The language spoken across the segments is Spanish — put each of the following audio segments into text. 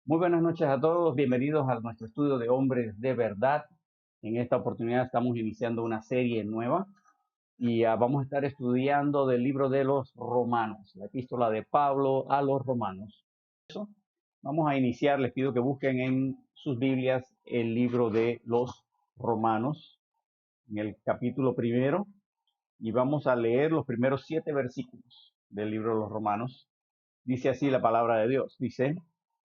Muy buenas noches a todos, bienvenidos a nuestro estudio de hombres de verdad. En esta oportunidad estamos iniciando una serie nueva y vamos a estar estudiando del libro de los Romanos, la epístola de Pablo a los Romanos. Vamos a iniciar, les pido que busquen en sus Biblias el libro de los Romanos, en el capítulo primero, y vamos a leer los primeros 7 versículos del libro de los Romanos. Dice así la palabra de Dios. Dice: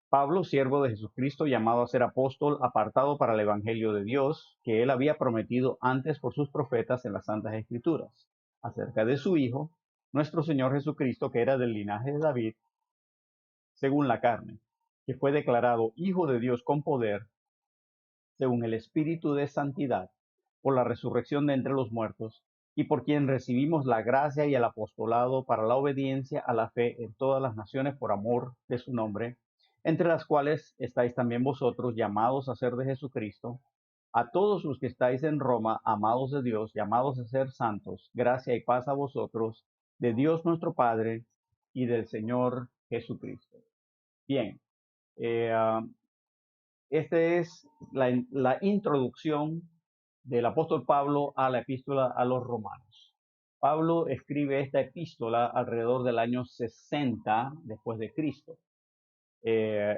Pablo, siervo de Jesucristo, llamado a ser apóstol, apartado para el evangelio de Dios, que él había prometido antes por sus profetas en las Santas Escrituras, acerca de su Hijo, nuestro Señor Jesucristo, que era del linaje de David, según la carne, que fue declarado Hijo de Dios con poder, según el Espíritu de santidad, por la resurrección de entre los muertos, y por quien recibimos la gracia y el apostolado para la obediencia a la fe en todas las naciones por amor de su nombre, entre las cuales estáis también vosotros, llamados a ser de Jesucristo. A todos los que estáis en Roma, amados de Dios, llamados a ser santos, gracia y paz a vosotros, de Dios nuestro Padre y del Señor Jesucristo. Bien, eh, esta es la introducción del apóstol Pablo a la epístola a los romanos. Pablo escribe esta epístola alrededor del año 60 después de Cristo. Eh,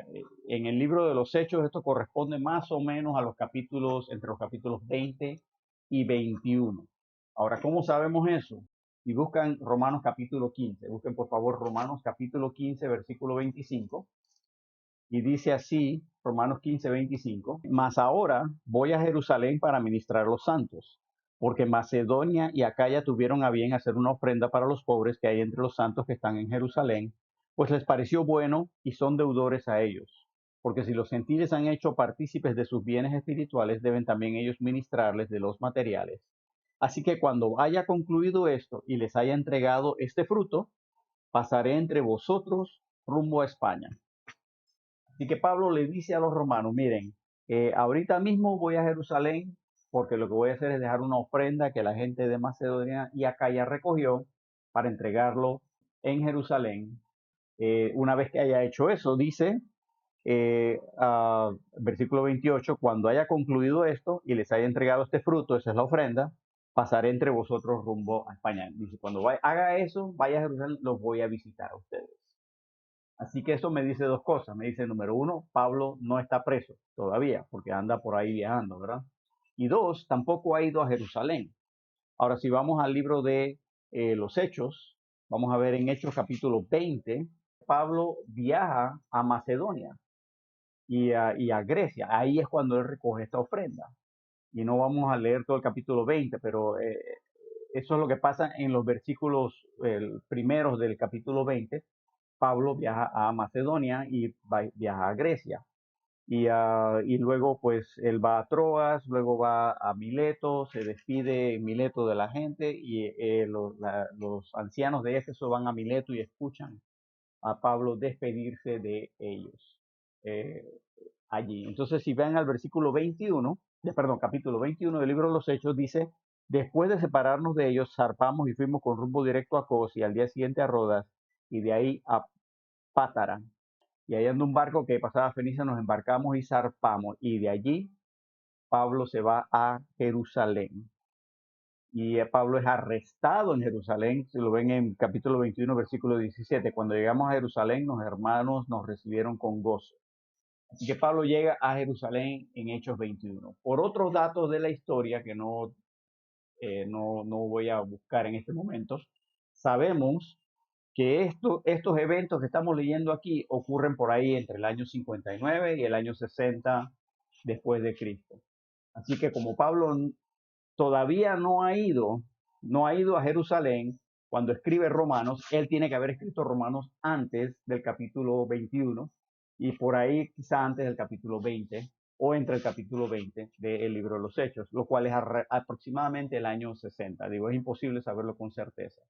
en el libro de los Hechos esto corresponde más o menos a los capítulos, entre los capítulos 20 y 21. Ahora, ¿cómo sabemos eso? Si buscan Romanos capítulo 15, busquen por favor Romanos capítulo 15, versículo 25. Y dice así, Romanos 15:25, mas ahora voy a Jerusalén para ministrar a los santos, porque Macedonia y Acaya tuvieron a bien hacer una ofrenda para los pobres que hay entre los santos que están en Jerusalén, pues les pareció bueno y son deudores a ellos. Porque si los gentiles han hecho partícipes de sus bienes espirituales, deben también ellos ministrarles de los materiales. Así que cuando haya concluido esto y les haya entregado este fruto, pasaré entre vosotros rumbo a España. Así que Pablo le dice a los romanos: miren, ahorita mismo voy a Jerusalén porque lo que voy a hacer es dejar una ofrenda que la gente de Macedonia y Acaya recogió para entregarlo en Jerusalén. Una vez que haya hecho eso, dice, versículo 28, cuando haya concluido esto y les haya entregado este fruto, esa es la ofrenda, pasaré entre vosotros rumbo a España. Dice, cuando haga eso, vaya a Jerusalén, los voy a visitar a ustedes. Así que eso me dice dos cosas. Me dice, número uno, Pablo no está preso todavía, porque anda por ahí viajando, ¿verdad? Y dos, tampoco ha ido a Jerusalén. Ahora, si vamos al libro de los Hechos, vamos a ver en Hechos capítulo 20, Pablo viaja a Macedonia y a Grecia. Ahí es cuando él recoge esta ofrenda. Y no vamos a leer todo el capítulo 20, pero eso es lo que pasa en los versículos primeros del capítulo 20. Pablo viaja a Macedonia y viaja a Grecia. Y luego pues él va a Troas, luego va a Mileto, se despide en Mileto de la gente y los ancianos de Éfeso van a Mileto y escuchan a Pablo despedirse de ellos eh, allí. Entonces si ven al versículo 21, perdón, capítulo 21 del libro de los Hechos, dice: después de separarnos de ellos, zarpamos y fuimos con rumbo directo a Cos y al día siguiente a Rodas y de ahí a Pátara. Y ahí anda un barco que pasaba a Fenicia, nos embarcamos y zarpamos. Y de allí Pablo se va a Jerusalén. Y Pablo es arrestado en Jerusalén, si lo ven en capítulo 21, versículo 17. Cuando llegamos a Jerusalén, los hermanos nos recibieron con gozo. Así que Pablo llega a Jerusalén en Hechos 21. Por otros datos de la historia que no voy a buscar en este momento, sabemos que estos eventos que estamos leyendo aquí ocurren por ahí entre el año 59 y el año 60 después de Cristo. Así que como Pablo todavía no ha ido a Jerusalén cuando escribe Romanos, él tiene que haber escrito Romanos antes del capítulo 21 y por ahí quizá antes del capítulo 20 o entre el capítulo 20 del libro de los Hechos, lo cual es aproximadamente el año 60. Digo, es imposible saberlo con certeza,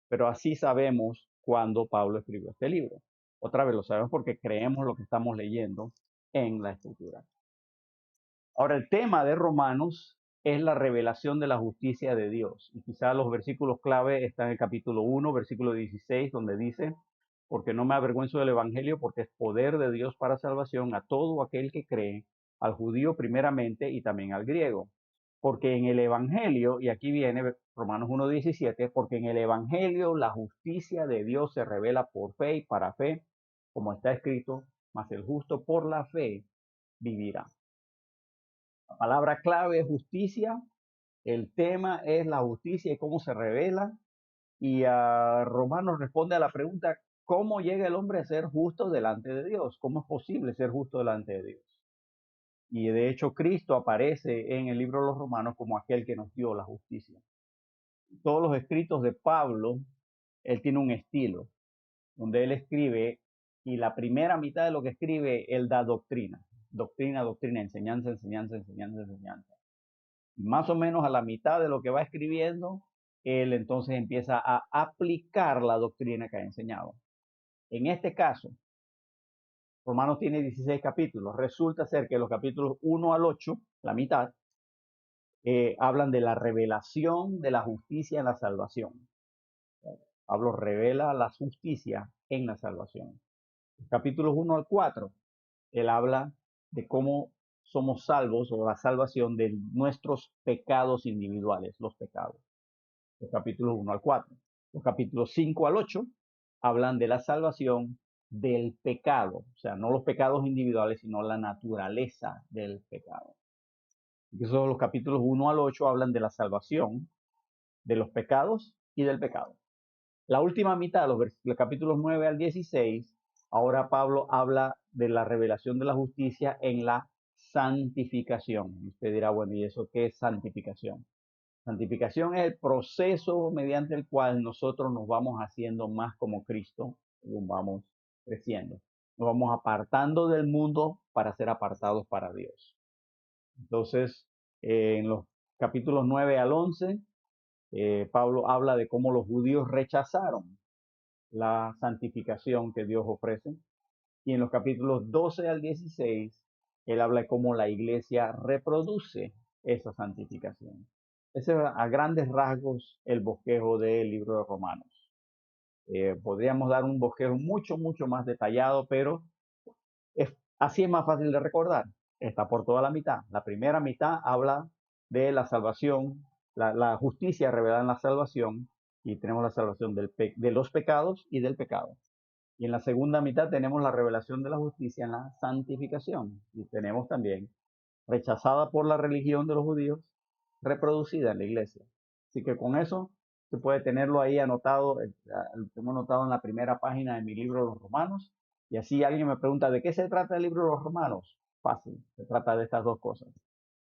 pero así sabemos cuándo Pablo escribió este libro. Otra vez lo sabemos porque creemos lo que estamos leyendo en la escritura. Ahora, el tema de Romanos es la revelación de la justicia de Dios. Y quizá los versículos clave están en el capítulo 1, versículo 16, donde dice: porque no me avergüenzo del evangelio, porque es poder de Dios para salvación a todo aquel que cree, al judío primeramente y también al griego. Porque en el evangelio, y aquí viene Romanos 1:17, porque en el evangelio la justicia de Dios se revela por fe y para fe, como está escrito, mas el justo por la fe vivirá. La palabra clave es justicia. El tema es la justicia y cómo se revela. Y Romanos responde a la pregunta, ¿cómo llega el hombre a ser justo delante de Dios? ¿Cómo es posible ser justo delante de Dios? Y de hecho Cristo aparece en el libro de los Romanos como aquel que nos dio la justicia. Todos los escritos de Pablo, él tiene un estilo, donde él escribe, y la primera mitad de lo que escribe, él da doctrina. Doctrina, doctrina, enseñanza, enseñanza, enseñanza, enseñanza. Más o menos a la mitad de lo que va escribiendo, él entonces empieza a aplicar la doctrina que ha enseñado. En este caso, Romanos tiene 16 capítulos. Resulta ser que los capítulos 1 al 8, la mitad, hablan de la revelación de la justicia en la salvación. Pablo revela la justicia en la salvación. Los capítulos 1 al 4, él habla de cómo somos salvos o la salvación de nuestros pecados individuales, los pecados. Los capítulos 1 al 4. Los capítulos 5 al 8 hablan de la salvación del pecado, o sea, no los pecados individuales, sino la naturaleza del pecado. Y esos los capítulos 1 al 8 hablan de la salvación de los pecados y del pecado. La última mitad, los capítulos 9 al 16, ahora Pablo habla de la revelación de la justicia en la santificación. Usted dirá, bueno, ¿y eso qué es santificación? Santificación es el proceso mediante el cual nosotros nos vamos haciendo más como Cristo, según vamos creciendo. Nos vamos apartando del mundo para ser apartados para Dios. Entonces, en los capítulos 9 al 11, Pablo habla de cómo los judíos rechazaron la santificación que Dios ofrece. Y en los capítulos 12 al 16, él habla de cómo la iglesia reproduce esa santificación. Ese es a grandes rasgos el bosquejo del libro de Romanos. Podríamos dar un bosquejo mucho, mucho más detallado, pero así es más fácil de recordar. Está por toda la mitad. La primera mitad habla de la salvación, la justicia revelada en la salvación, y tenemos la salvación de los pecados y del pecado. Y en la segunda mitad tenemos la revelación de la justicia en la santificación. Y tenemos también rechazada por la religión de los judíos, reproducida en la iglesia. Así que con eso se puede tenerlo ahí anotado, lo tengo anotado en la primera página de mi libro Los Romanos. Y así alguien me pregunta, ¿de qué se trata el libro de los Romanos? Fácil, se trata de estas dos cosas.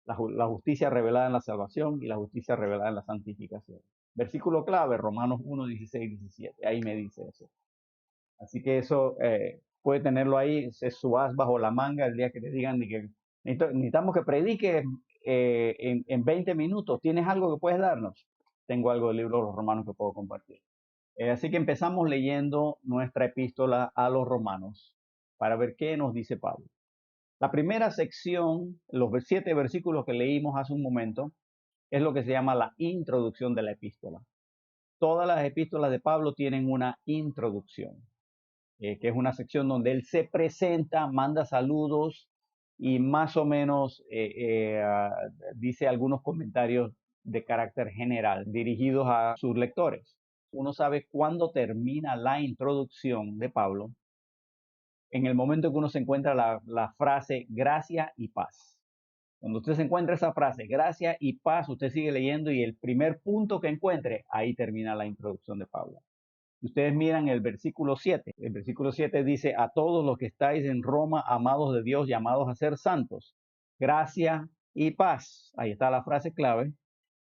La justicia revelada en la salvación y la justicia revelada en la santificación. Versículo clave, Romanos 1, 16, 17. Ahí me dice eso. Así que eso puede tenerlo ahí, es su as bajo la manga el día que te digan que necesitamos que predique en 20 minutos. ¿Tienes algo que puedes darnos? Tengo algo del libro de los Romanos que puedo compartir. Así que empezamos leyendo nuestra epístola a los Romanos para ver qué nos dice Pablo. La primera sección, los 7 versículos que leímos hace un momento, es lo que se llama la introducción de la epístola. Todas las epístolas de Pablo tienen una introducción. Que es una sección donde él se presenta, manda saludos y más o menos dice algunos comentarios de carácter general dirigidos a sus lectores. Uno sabe cuándo termina la introducción de Pablo en el momento que uno se encuentra la frase gracia y paz. Cuando usted se encuentra esa frase, gracia y paz, usted sigue leyendo y el primer punto que encuentre, ahí termina la introducción de Pablo. Ustedes miran el versículo 7. El versículo 7 dice, a todos los que estáis en Roma, amados de Dios, llamados a ser santos, gracia y paz. Ahí está la frase clave.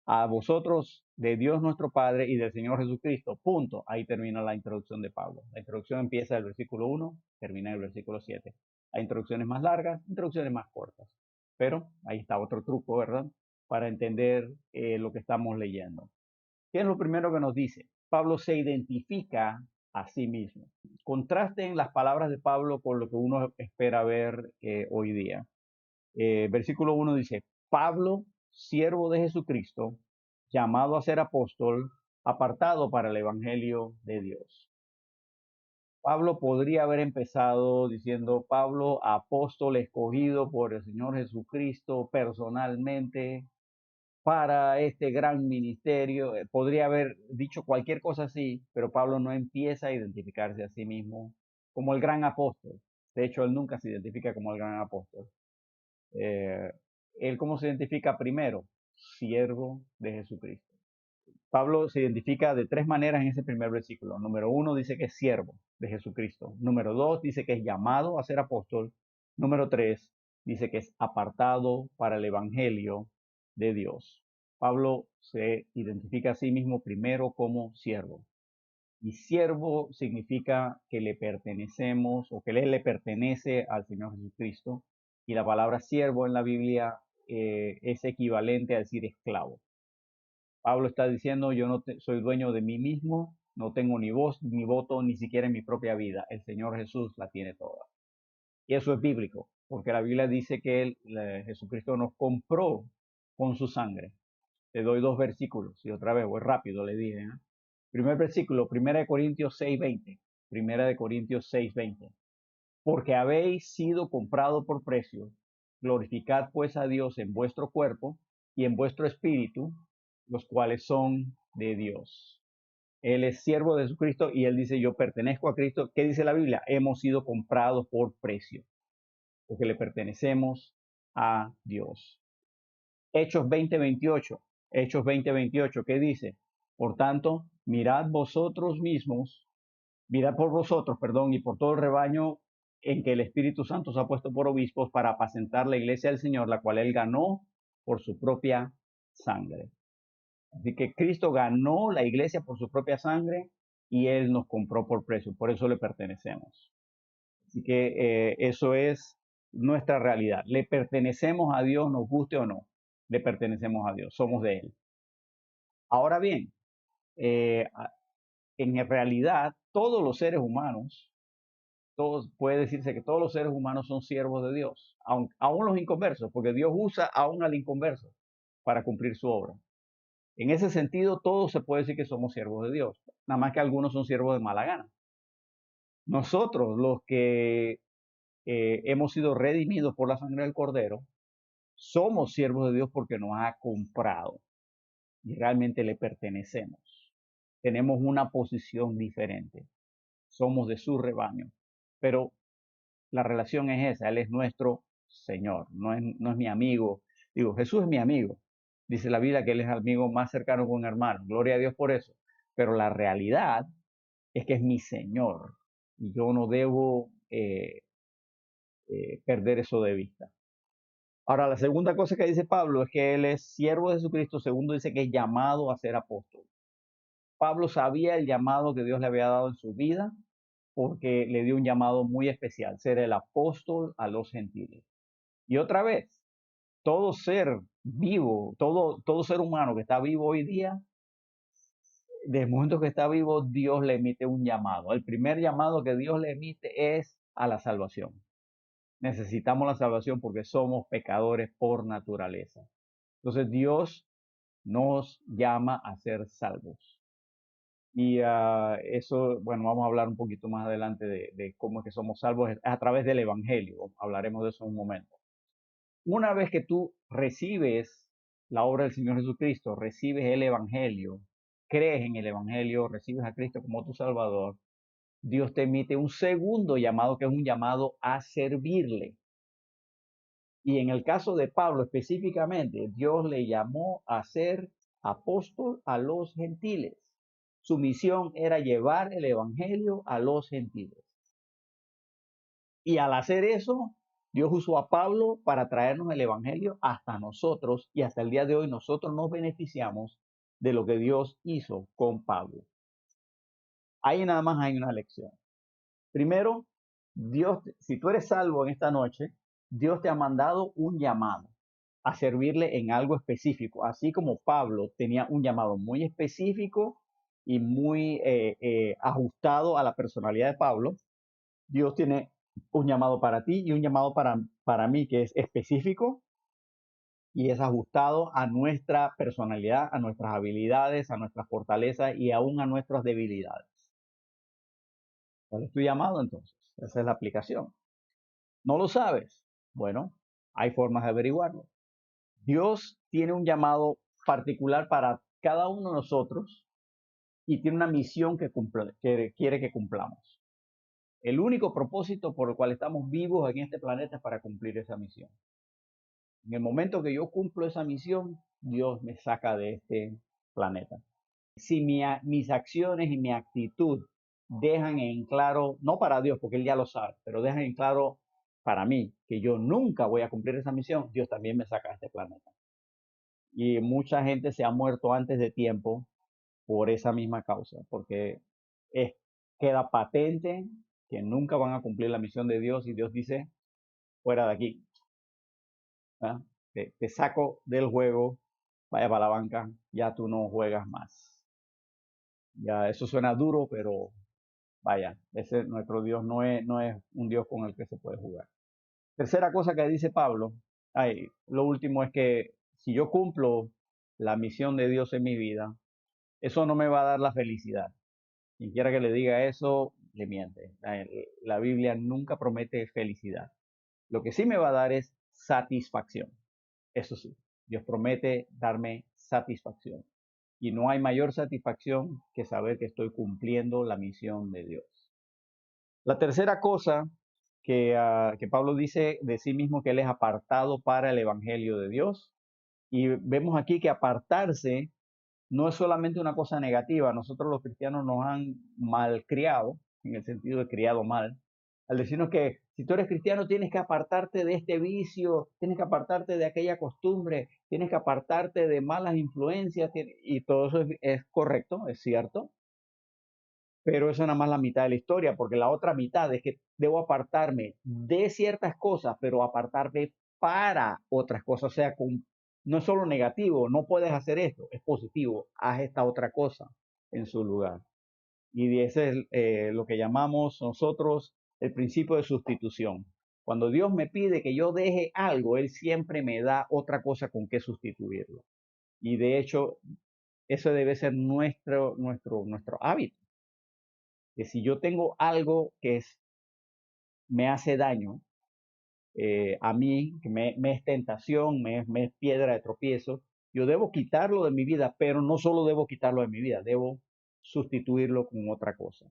A vosotros, de Dios nuestro Padre y del Señor Jesucristo. Punto. Ahí termina la introducción de Pablo. La introducción empieza del versículo 1, termina en el versículo 7. Hay introducciones más largas, introducciones más cortas. Pero ahí está otro truco, ¿verdad? Para entender lo que estamos leyendo. ¿Qué es lo primero que nos dice? Pablo se identifica a sí mismo. Contrasten las palabras de Pablo con lo que uno espera ver hoy día. Versículo 1 dice, Pablo, siervo de Jesucristo, llamado a ser apóstol, apartado para el Evangelio de Dios. Pablo podría haber empezado diciendo, Pablo, apóstol escogido por el Señor Jesucristo personalmente para este gran ministerio. Podría haber dicho cualquier cosa así, pero Pablo no empieza a identificarse a sí mismo como el gran apóstol. De hecho, él nunca se identifica como el gran apóstol. Eh, él, ¿cómo se identifica primero? Siervo de Jesucristo. Pablo se identifica de tres maneras en ese primer versículo. Número uno dice que es siervo de Jesucristo. Número dos dice que es llamado a ser apóstol. Número tres dice que es apartado para el evangelio de Dios. Pablo se identifica a sí mismo primero como siervo. Y siervo significa que le pertenecemos o que él le pertenece al Señor Jesucristo. Y la palabra siervo en la Biblia es equivalente a decir esclavo. Pablo está diciendo, yo no soy dueño de mí mismo, no tengo ni voz ni voto, ni siquiera en mi propia vida. El Señor Jesús la tiene toda. Y eso es bíblico, porque la Biblia dice que Jesucristo nos compró con su sangre. Te doy dos versículos, y otra vez voy rápido, le dije. Primer versículo, 1 Corintios 6:20. 1 Corintios 6:20. Porque habéis sido comprado por precio, glorificad pues a Dios en vuestro cuerpo y en vuestro espíritu, los cuales son de Dios. Él es siervo de Jesucristo y él dice, yo pertenezco a Cristo. ¿Qué dice la Biblia? Hemos sido comprados por precio, porque le pertenecemos a Dios. Hechos 20:28. Hechos 20:28, ¿qué dice? Por tanto, mirad por vosotros, perdón, y por todo el rebaño en que el Espíritu Santo os ha puesto por obispos para apacentar la iglesia del Señor, la cual él ganó por su propia sangre. Así que Cristo ganó la iglesia por su propia sangre y él nos compró por precio, por eso le pertenecemos. Así que eso es nuestra realidad. Le pertenecemos a Dios, nos guste o no, le pertenecemos a Dios, somos de él. Ahora bien, en realidad todos los seres humanos, puede decirse que todos los seres humanos son siervos de Dios, aun los inconversos, porque Dios usa aún al inconverso para cumplir su obra. En ese sentido, todos se puede decir que somos siervos de Dios, nada más que algunos son siervos de mala gana. Nosotros, los que hemos sido redimidos por la sangre del Cordero, somos siervos de Dios porque nos ha comprado y realmente le pertenecemos. Tenemos una posición diferente. Somos de su rebaño. Pero la relación es esa, Él es nuestro Señor, no es mi amigo. Digo, Jesús es mi amigo. Dice la Biblia que Él es el amigo más cercano que un hermano. Gloria a Dios por eso. Pero la realidad es que es mi Señor. Y yo no debo perder eso de vista. Ahora, la segunda cosa que dice Pablo es que Él es siervo de Jesucristo. Segundo, dice que es llamado a ser apóstol. Pablo sabía el llamado que Dios le había dado en su vida porque le dio un llamado muy especial, ser el apóstol a los gentiles. Y otra vez, todo ser vivo, todo ser humano que está vivo hoy día, desde el momento que está vivo, Dios le emite un llamado. El primer llamado que Dios le emite es a la salvación. Necesitamos la salvación porque somos pecadores por naturaleza. Entonces Dios nos llama a ser salvos. Y eso, bueno, vamos a hablar un poquito más adelante de cómo es que somos salvos a través del Evangelio. Hablaremos de eso en un momento. Una vez que tú recibes la obra del Señor Jesucristo, recibes el Evangelio, crees en el Evangelio, recibes a Cristo como tu Salvador, Dios te emite un segundo llamado que es un llamado a servirle. Y en el caso de Pablo específicamente, Dios le llamó a ser apóstol a los gentiles. Su misión era llevar el evangelio a los gentiles. Y al hacer eso, Dios usó a Pablo para traernos el evangelio hasta nosotros y hasta el día de hoy nosotros nos beneficiamos de lo que Dios hizo con Pablo. Ahí nada más hay una lección. Primero, Dios, si tú eres salvo en esta noche, Dios te ha mandado un llamado a servirle en algo específico, así como Pablo tenía un llamado muy específico y muy ajustado a la personalidad de Pablo. Dios tiene un llamado para ti y un llamado para mí que es específico y es ajustado a nuestra personalidad, a nuestras habilidades, a nuestras fortalezas y aún a nuestras debilidades. ¿Cuál es tu llamado entonces? Esa es la aplicación. ¿No lo sabes? Bueno, hay formas de averiguarlo. Dios tiene un llamado particular para cada uno de nosotros y tiene una misión que quiere que cumplamos. El único propósito por el cual estamos vivos en este planeta es para cumplir esa misión. En el momento que yo cumplo esa misión, Dios me saca de este planeta. Si mis acciones y mi actitud dejan en claro, no para Dios, porque Él ya lo sabe, pero dejan en claro para mí que yo nunca voy a cumplir esa misión, Dios también me saca de este planeta. Y mucha gente se ha muerto antes de tiempo por esa misma causa, porque es, queda patente que nunca van a cumplir la misión de Dios y Dios dice, fuera de aquí, ¿ah? Te saco del juego, vaya para la banca, ya tú no juegas más. Ya eso suena duro, pero vaya, ese nuestro Dios no es un Dios con el que se puede jugar. Tercera cosa que dice Pablo, lo último es que si yo cumplo la misión de Dios en mi vida, eso no me va a dar la felicidad. Quien quiera que le diga eso, le miente. La Biblia nunca promete felicidad. Lo que sí me va a dar es satisfacción. Eso sí, Dios promete darme satisfacción. Y no hay mayor satisfacción que saber que estoy cumpliendo la misión de Dios. La tercera cosa que Pablo dice de sí mismo que él es apartado para el Evangelio de Dios. Y vemos aquí que apartarse no es solamente una cosa negativa. Nosotros los cristianos nos han malcriado, en el sentido de criado mal, al decirnos que si tú eres cristiano tienes que apartarte de este vicio, tienes que apartarte de aquella costumbre, tienes que apartarte de malas influencias, y todo eso es correcto, es cierto, pero eso es nada más la mitad de la historia, porque la otra mitad es que debo apartarme de ciertas cosas, pero apartarme para otras cosas, o sea, no es solo negativo, no puedes hacer esto, es positivo, haz esta otra cosa en su lugar. Y ese es lo que llamamos nosotros el principio de sustitución. Cuando Dios me pide que yo deje algo, Él siempre me da otra cosa con que sustituirlo. Y de hecho, eso debe ser nuestro hábito. Que si yo tengo algo me hace daño a mí, que me es tentación, me es piedra de tropiezo, yo debo quitarlo de mi vida, pero no solo debo quitarlo de mi vida, debo sustituirlo con otra cosa.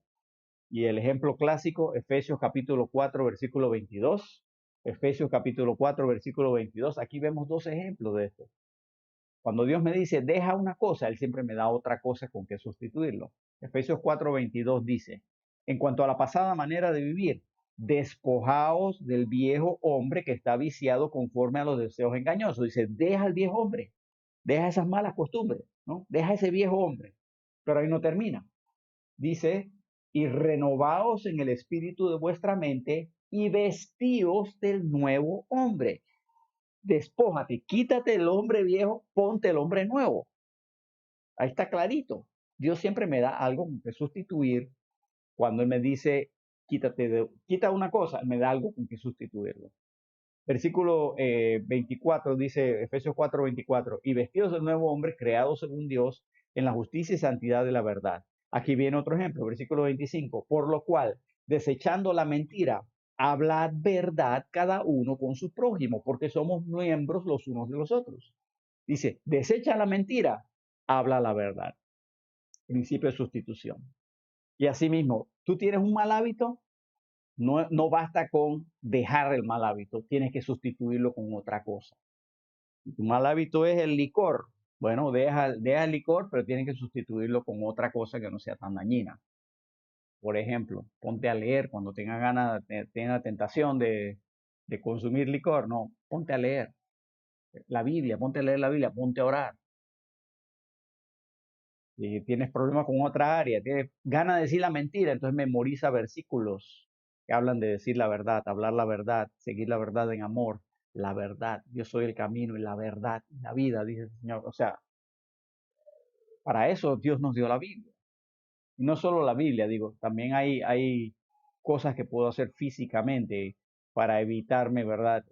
Y el ejemplo clásico, Efesios capítulo 4, versículo 22. Efesios capítulo 4, versículo 22. Aquí vemos dos ejemplos de esto. Cuando Dios me dice, deja una cosa, Él siempre me da otra cosa con que sustituirlo. Efesios 4, 22 dice, en cuanto a la pasada manera de vivir, despojaos del viejo hombre que está viciado conforme a los deseos engañosos. Dice, deja al viejo hombre, deja esas malas costumbres, ¿no? Deja ese viejo hombre. Pero ahí no termina. Dice, y renovaos en el espíritu de vuestra mente y vestíos del nuevo hombre. Despójate, quítate el hombre viejo, ponte el hombre nuevo. Ahí está clarito. Dios siempre me da algo con que sustituir. Cuando Él me dice, quita una cosa, me da algo con que sustituirlo. Versículo 24 dice, Efesios 4, 24, y vestidos del nuevo hombre, creados según Dios, en la justicia y santidad de la verdad. Aquí viene otro ejemplo, versículo 25, por lo cual, desechando la mentira, hablad verdad cada uno con su prójimo, porque somos miembros los unos de los otros. Dice, desecha la mentira, habla la verdad. Principio de sustitución. Y asimismo, tú tienes un mal hábito, no basta con dejar el mal hábito, tienes que sustituirlo con otra cosa. Tu mal hábito es el licor. Bueno, deja el licor, pero tienes que sustituirlo con otra cosa que no sea tan dañina. Por ejemplo, ponte a leer cuando tengas ganas, tengas tentación de consumir licor. No, ponte a leer la Biblia, ponte a leer la Biblia, ponte a orar. Si tienes problemas con otra área, tienes ganas de decir la mentira, entonces memoriza versículos que hablan de decir la verdad, hablar la verdad, seguir la verdad en amor, la verdad. Yo soy el camino y la verdad y la vida, dice el Señor. O sea, para eso Dios nos dio la Biblia. Y no solo la Biblia, digo, también hay cosas que puedo hacer físicamente para evitarme, ¿verdad?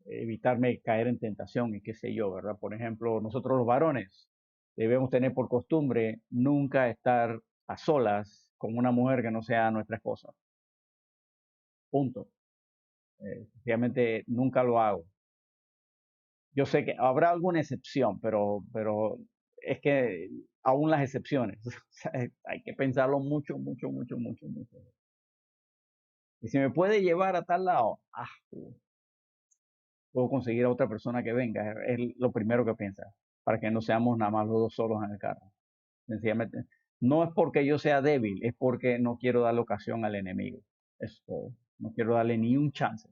Evitarme caer en tentación y qué sé yo, ¿verdad? Por ejemplo, nosotros los varones debemos tener por costumbre nunca estar a solas con una mujer que no sea nuestra esposa. Punto. Sencillamente nunca lo hago. Yo sé que habrá alguna excepción, pero es que aún las excepciones, o sea, hay que pensarlo mucho, mucho, mucho, mucho, mucho. Y si me puede llevar a tal lado, puedo conseguir a otra persona que venga, es lo primero que piensa, para que no seamos nada más los dos solos en el carro. Sencillamente, no es porque yo sea débil, es porque no quiero darle ocasión al enemigo. Eso es todo. No quiero darle ni un chance.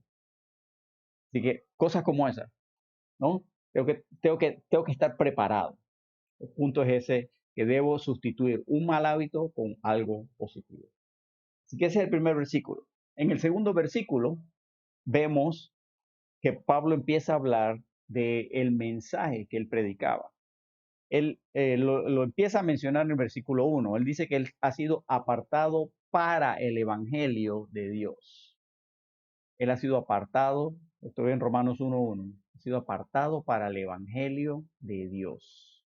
Así que cosas como esas, ¿no? Tengo que estar preparado. El punto es ese, que debo sustituir un mal hábito con algo positivo. Así que ese es el primer versículo. En el segundo versículo vemos que Pablo empieza a hablar del mensaje que él predicaba. Él lo empieza a mencionar en el versículo 1. Él dice que él ha sido apartado para el evangelio de Dios. Él ha sido apartado, estoy en Romanos 1:1, ha sido apartado para el evangelio de Dios.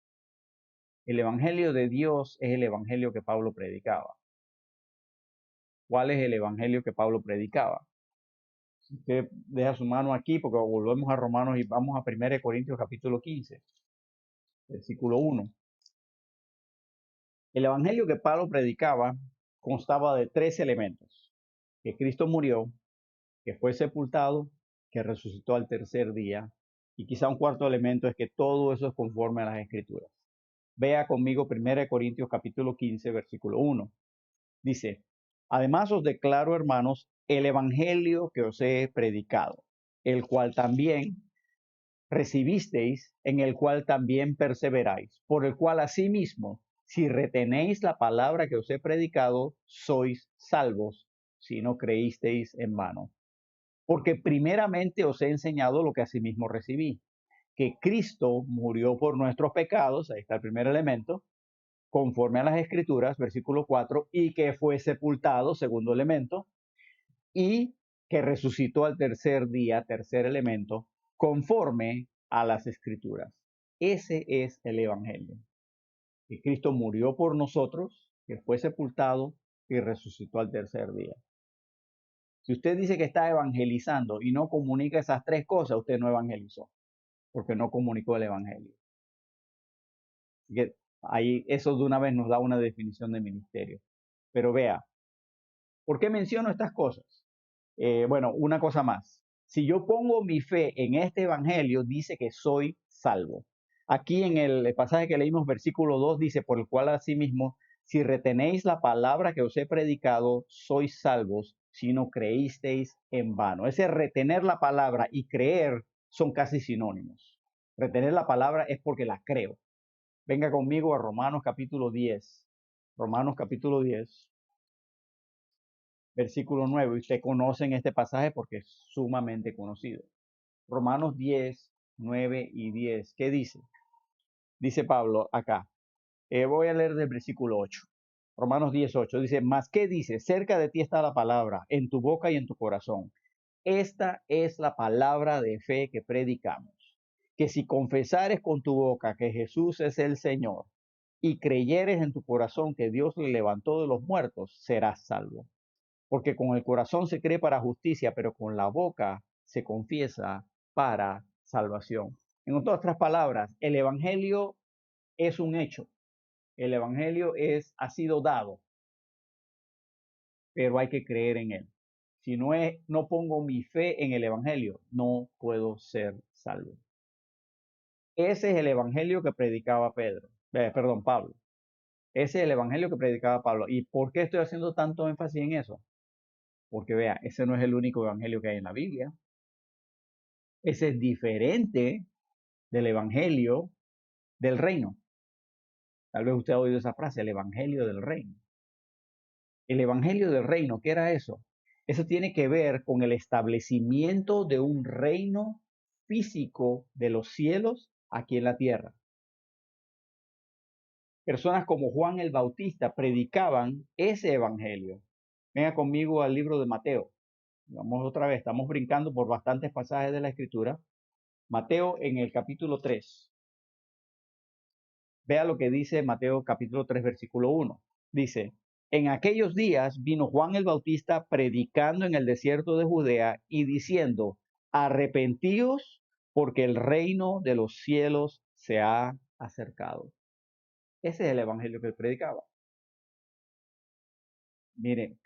El evangelio de Dios es el evangelio que Pablo predicaba. ¿Cuál es el evangelio que Pablo predicaba? Usted deja su mano aquí porque volvemos a Romanos y vamos a 1 Corintios capítulo 15, versículo 1. El evangelio que Pablo predicaba constaba de 3 elementos: que Cristo murió, que fue sepultado, que resucitó al tercer día, y quizá un cuarto elemento es que todo eso es conforme a las Escrituras. Vea conmigo 1 Corintios capítulo 15, versículo 1. Dice: además os declaro, hermanos, el evangelio que os he predicado, el cual también recibisteis, en el cual también perseveráis, por el cual asimismo, si retenéis la palabra que os he predicado, sois salvos, si no creísteis en vano. Porque primeramente os he enseñado lo que asimismo recibí, que Cristo murió por nuestros pecados, ahí está el primer elemento, conforme a las Escrituras, versículo 4, y que fue sepultado, segundo elemento, y que resucitó al tercer día, tercer elemento, conforme a las Escrituras. Ese es el Evangelio. Que Cristo murió por nosotros, que fue sepultado y resucitó al tercer día. Si usted dice que está evangelizando y no comunica esas 3 cosas, usted no evangelizó, porque no comunicó el Evangelio. Así que ahí eso de una vez nos da una definición de ministerio. Pero vea, ¿por qué menciono estas cosas? Bueno, una cosa más. Si yo pongo mi fe en este evangelio, dice que soy salvo. Aquí en el pasaje que leímos, versículo 2, dice: por el cual asimismo, si retenéis la palabra que os he predicado, sois salvos, si no creísteis en vano. Ese retener la palabra y creer son casi sinónimos. Retener la palabra es porque la creo. Venga conmigo a Romanos capítulo 10. Romanos capítulo 10. Versículo 9. Usted conocen este pasaje porque es sumamente conocido. Romanos 10, 9 y 10. ¿Qué dice? Dice Pablo acá. Voy a leer del versículo 8. Romanos 10, 8. Dice: mas ¿qué dice? Cerca de ti está la palabra, en tu boca y en tu corazón. Esta es la palabra de fe que predicamos. Que si confesares con tu boca que Jesús es el Señor y creyeres en tu corazón que Dios le levantó de los muertos, serás salvo. Porque con el corazón se cree para justicia, pero con la boca se confiesa para salvación. En otras palabras, el evangelio es un hecho. El evangelio ha sido dado, pero hay que creer en él. Si no pongo mi fe en el evangelio, no puedo ser salvo. Ese es el evangelio que predicaba Pablo. Ese es el evangelio que predicaba Pablo. ¿Y por qué estoy haciendo tanto énfasis en eso? Porque vea, ese no es el único evangelio que hay en la Biblia. Ese es diferente del evangelio del reino. Tal vez usted ha oído esa frase, el evangelio del reino. El evangelio del reino, ¿qué era eso? Eso tiene que ver con el establecimiento de un reino físico de los cielos aquí en la tierra. Personas como Juan el Bautista predicaban ese evangelio. Venga conmigo al libro de Mateo. Vamos otra vez, estamos brincando por bastantes pasajes de la Escritura. Mateo en el capítulo 3. Vea lo que dice Mateo capítulo 3, versículo 1. Dice: En aquellos días vino Juan el Bautista predicando en el desierto de Judea y diciendo, arrepentíos porque el reino de los cielos se ha acercado. Ese es el evangelio que él predicaba. Miren,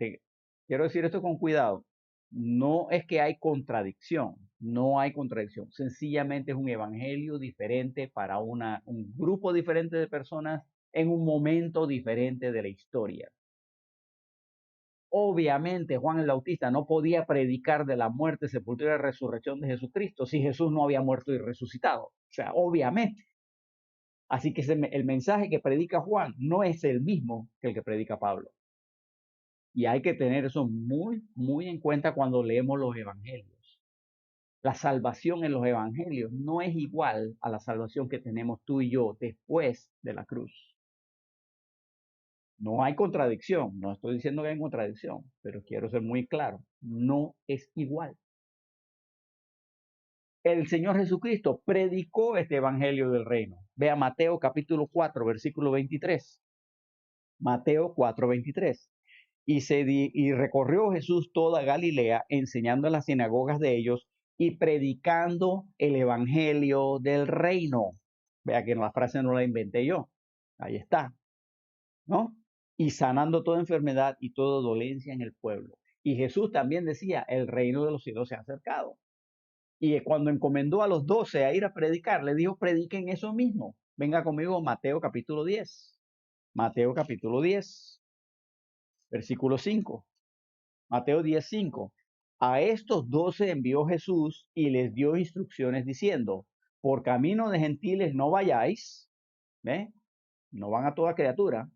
quiero decir esto con cuidado. No es que hay contradicción, no hay contradicción. Sencillamente es un evangelio diferente para un grupo diferente de personas en un momento diferente de la historia. Obviamente Juan el Bautista no podía predicar de la muerte, sepultura y resurrección de Jesucristo si Jesús no había muerto y resucitado. O sea, obviamente. Así que el mensaje que predica Juan no es el mismo que el que predica Pablo. Y hay que tener eso muy, muy en cuenta cuando leemos los evangelios. La salvación en los evangelios no es igual a la salvación que tenemos tú y yo después de la cruz. No hay contradicción, no estoy diciendo que hay contradicción, pero quiero ser muy claro, no es igual. El Señor Jesucristo predicó este evangelio del reino. Vea Mateo capítulo 4, versículo 23. Mateo 4, 23. Y recorrió Jesús toda Galilea, enseñando en las sinagogas de ellos y predicando el evangelio del reino. Vea que la frase no la inventé yo. Ahí está, ¿no? Y sanando toda enfermedad y toda dolencia en el pueblo. Y Jesús también decía, el reino de los cielos se ha acercado. Y cuando encomendó a los 12 a ir a predicar, le dijo, prediquen eso mismo. Venga conmigo, Mateo capítulo 10. Mateo capítulo 10, versículo 5. Mateo 10, 5. A estos 12 envió Jesús y les dio instrucciones diciendo, por camino de gentiles no vayáis, ¿ve? No van a toda criatura,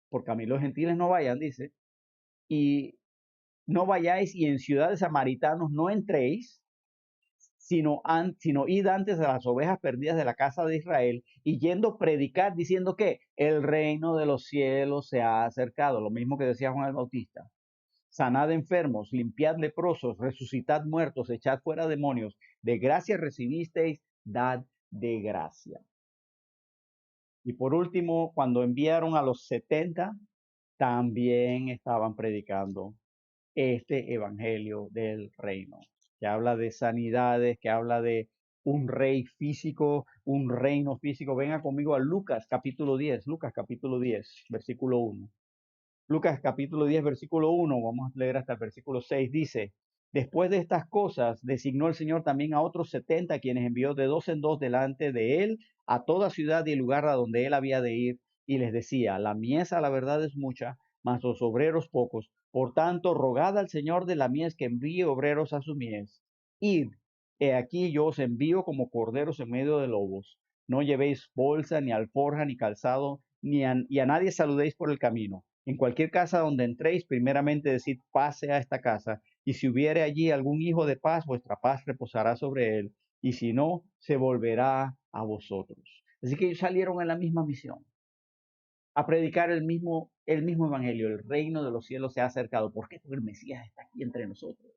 por camino de gentiles no vayan, dice, y no vayáis y en ciudades samaritanos no entréis, sino id antes a las ovejas perdidas de la casa de Israel y yendo predicar diciendo que el reino de los cielos se ha acercado, lo mismo que decía Juan el Bautista. Sanad enfermos, limpiad leprosos, resucitad muertos, echad fuera demonios, de gracia recibisteis, dad de gracia. Y por último, cuando enviaron a los 70, también estaban predicando este evangelio del reino, que habla de sanidades, que habla de un rey físico, un reino físico. Venga conmigo a Lucas capítulo 10, Lucas capítulo 10, versículo 1. Lucas capítulo 10, versículo 1, vamos a leer hasta el versículo 6, dice, después de estas cosas, designó el Señor también a otros 70, quienes envió de dos en dos delante de él a toda ciudad y lugar a donde él había de ir, y les decía, la mies a la verdad es mucha, mas los obreros pocos. Por tanto, rogad al Señor de la mies que envíe obreros a su mies. Id, he aquí yo os envío como corderos en medio de lobos. No llevéis bolsa, ni alforja, ni calzado, y a nadie saludéis por el camino. En cualquier casa donde entréis, primeramente decid, pase a esta casa, y si hubiere allí algún hijo de paz, vuestra paz reposará sobre él, y si no, se volverá a vosotros. Así que ellos salieron en la misma misión, a predicar el mismo evangelio. El reino de los cielos se ha acercado. ¿Por qué? Porque el Mesías está aquí entre nosotros.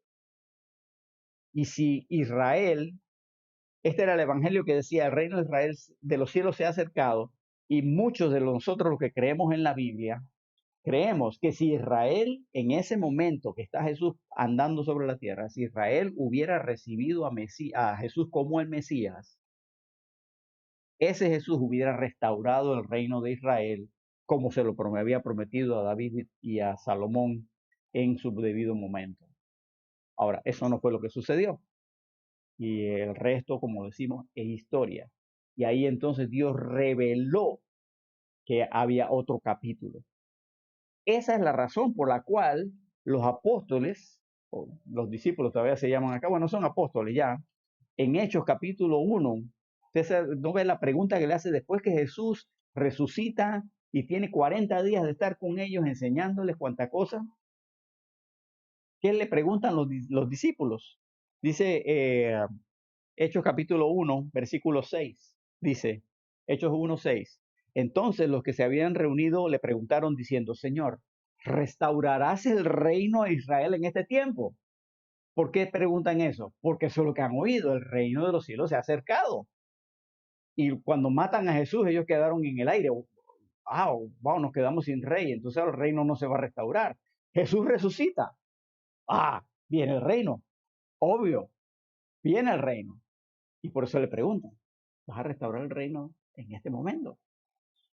Y si Israel, este era el evangelio que decía, el reino de Israel de los cielos se ha acercado, y muchos de nosotros los que creemos en la Biblia, creemos que si Israel, en ese momento que está Jesús andando sobre la tierra, si Israel hubiera recibido a Jesús como el Mesías, ese Jesús hubiera restaurado el reino de Israel como se lo había prometido a David y a Salomón en su debido momento. Ahora, eso no fue lo que sucedió. Y el resto, como decimos, es historia. Y ahí entonces Dios reveló que había otro capítulo. Esa es la razón por la cual los apóstoles, o los discípulos todavía se llaman acá, bueno, son apóstoles ya, en Hechos capítulo 1, usted no ve la pregunta que le hace después que Jesús resucita y tiene 40 días de estar con ellos enseñándoles cuánta cosa. ¿Qué le preguntan los discípulos? Dice Hechos capítulo 1, versículo 6. Dice, Hechos 1, 6. Entonces los que se habían reunido le preguntaron diciendo, Señor, ¿restaurarás el reino a Israel en este tiempo? ¿Por qué preguntan eso? Porque eso es lo que han oído, el reino de los cielos se ha acercado. Y cuando matan a Jesús, ellos quedaron en el aire. wow, nos quedamos sin rey, entonces el reino no se va a restaurar. Jesús resucita. Viene el reino, obvio, viene el reino. Y por eso le preguntan, ¿vas a restaurar el reino en este momento?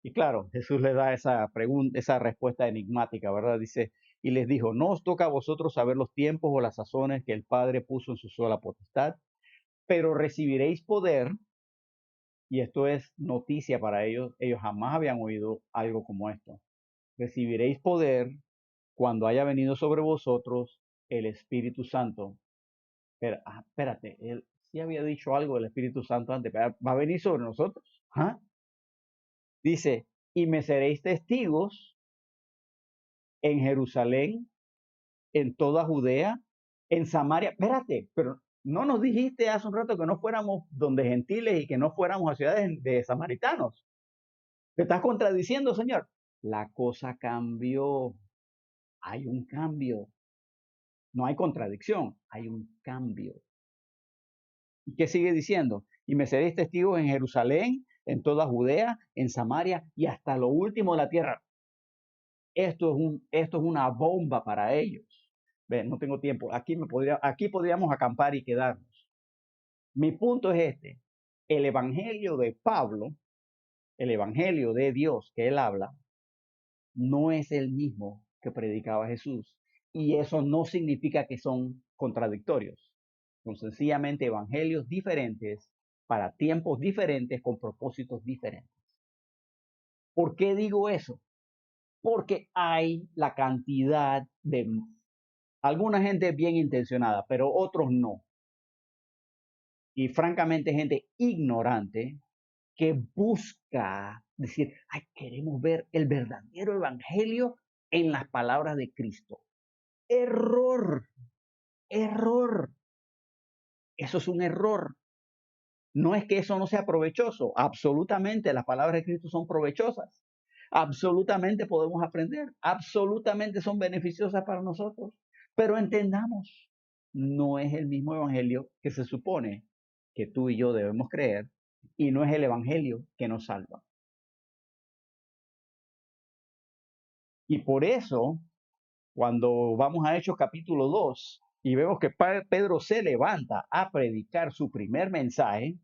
Y claro, Jesús le da esa pregunta, esa respuesta enigmática, ¿verdad? Dice, y les dijo, no os toca a vosotros saber los tiempos o las sazones que el Padre puso en su sola potestad, pero recibiréis poder, y esto es noticia para ellos, ellos jamás habían oído algo como esto. Recibiréis poder cuando haya venido sobre vosotros el Espíritu Santo. Pero, espérate, él sí había dicho algo del Espíritu Santo antes, ¿va a venir sobre nosotros? ¿Ah? Dice, y me seréis testigos en Jerusalén, en toda Judea, en Samaria. Espérate, pero no nos dijiste hace un rato que no fuéramos donde gentiles y que no fuéramos a ciudades de samaritanos. ¿Te estás contradiciendo, Señor? La cosa cambió. Hay un cambio. No hay contradicción, hay un cambio. ¿Y qué sigue diciendo? Y me seréis testigos en Jerusalén, en toda Judea, en Samaria y hasta lo último de la tierra. Esto es una bomba para ellos. Ven, no tengo tiempo. Aquí podríamos acampar y quedarnos. Mi punto es este. El evangelio de Pablo, el evangelio de Dios que él habla, no es el mismo que predicaba Jesús. Y eso no significa que son contradictorios. Son sencillamente evangelios diferentes para tiempos diferentes con propósitos diferentes. ¿Por qué digo eso? Porque hay la cantidad de alguna gente bien intencionada, pero otros no. Y francamente gente ignorante que busca decir, queremos ver el verdadero evangelio en las palabras de Cristo. Error, error. Eso es un error. No es que eso no sea provechoso. Absolutamente las palabras de Cristo son provechosas. Absolutamente podemos aprender. Absolutamente son beneficiosas para nosotros. Pero entendamos, no es el mismo evangelio que se supone que tú y yo debemos creer y no es el evangelio que nos salva. Y por eso, cuando vamos a Hechos capítulo 2 y vemos que Pedro se levanta a predicar su primer mensaje,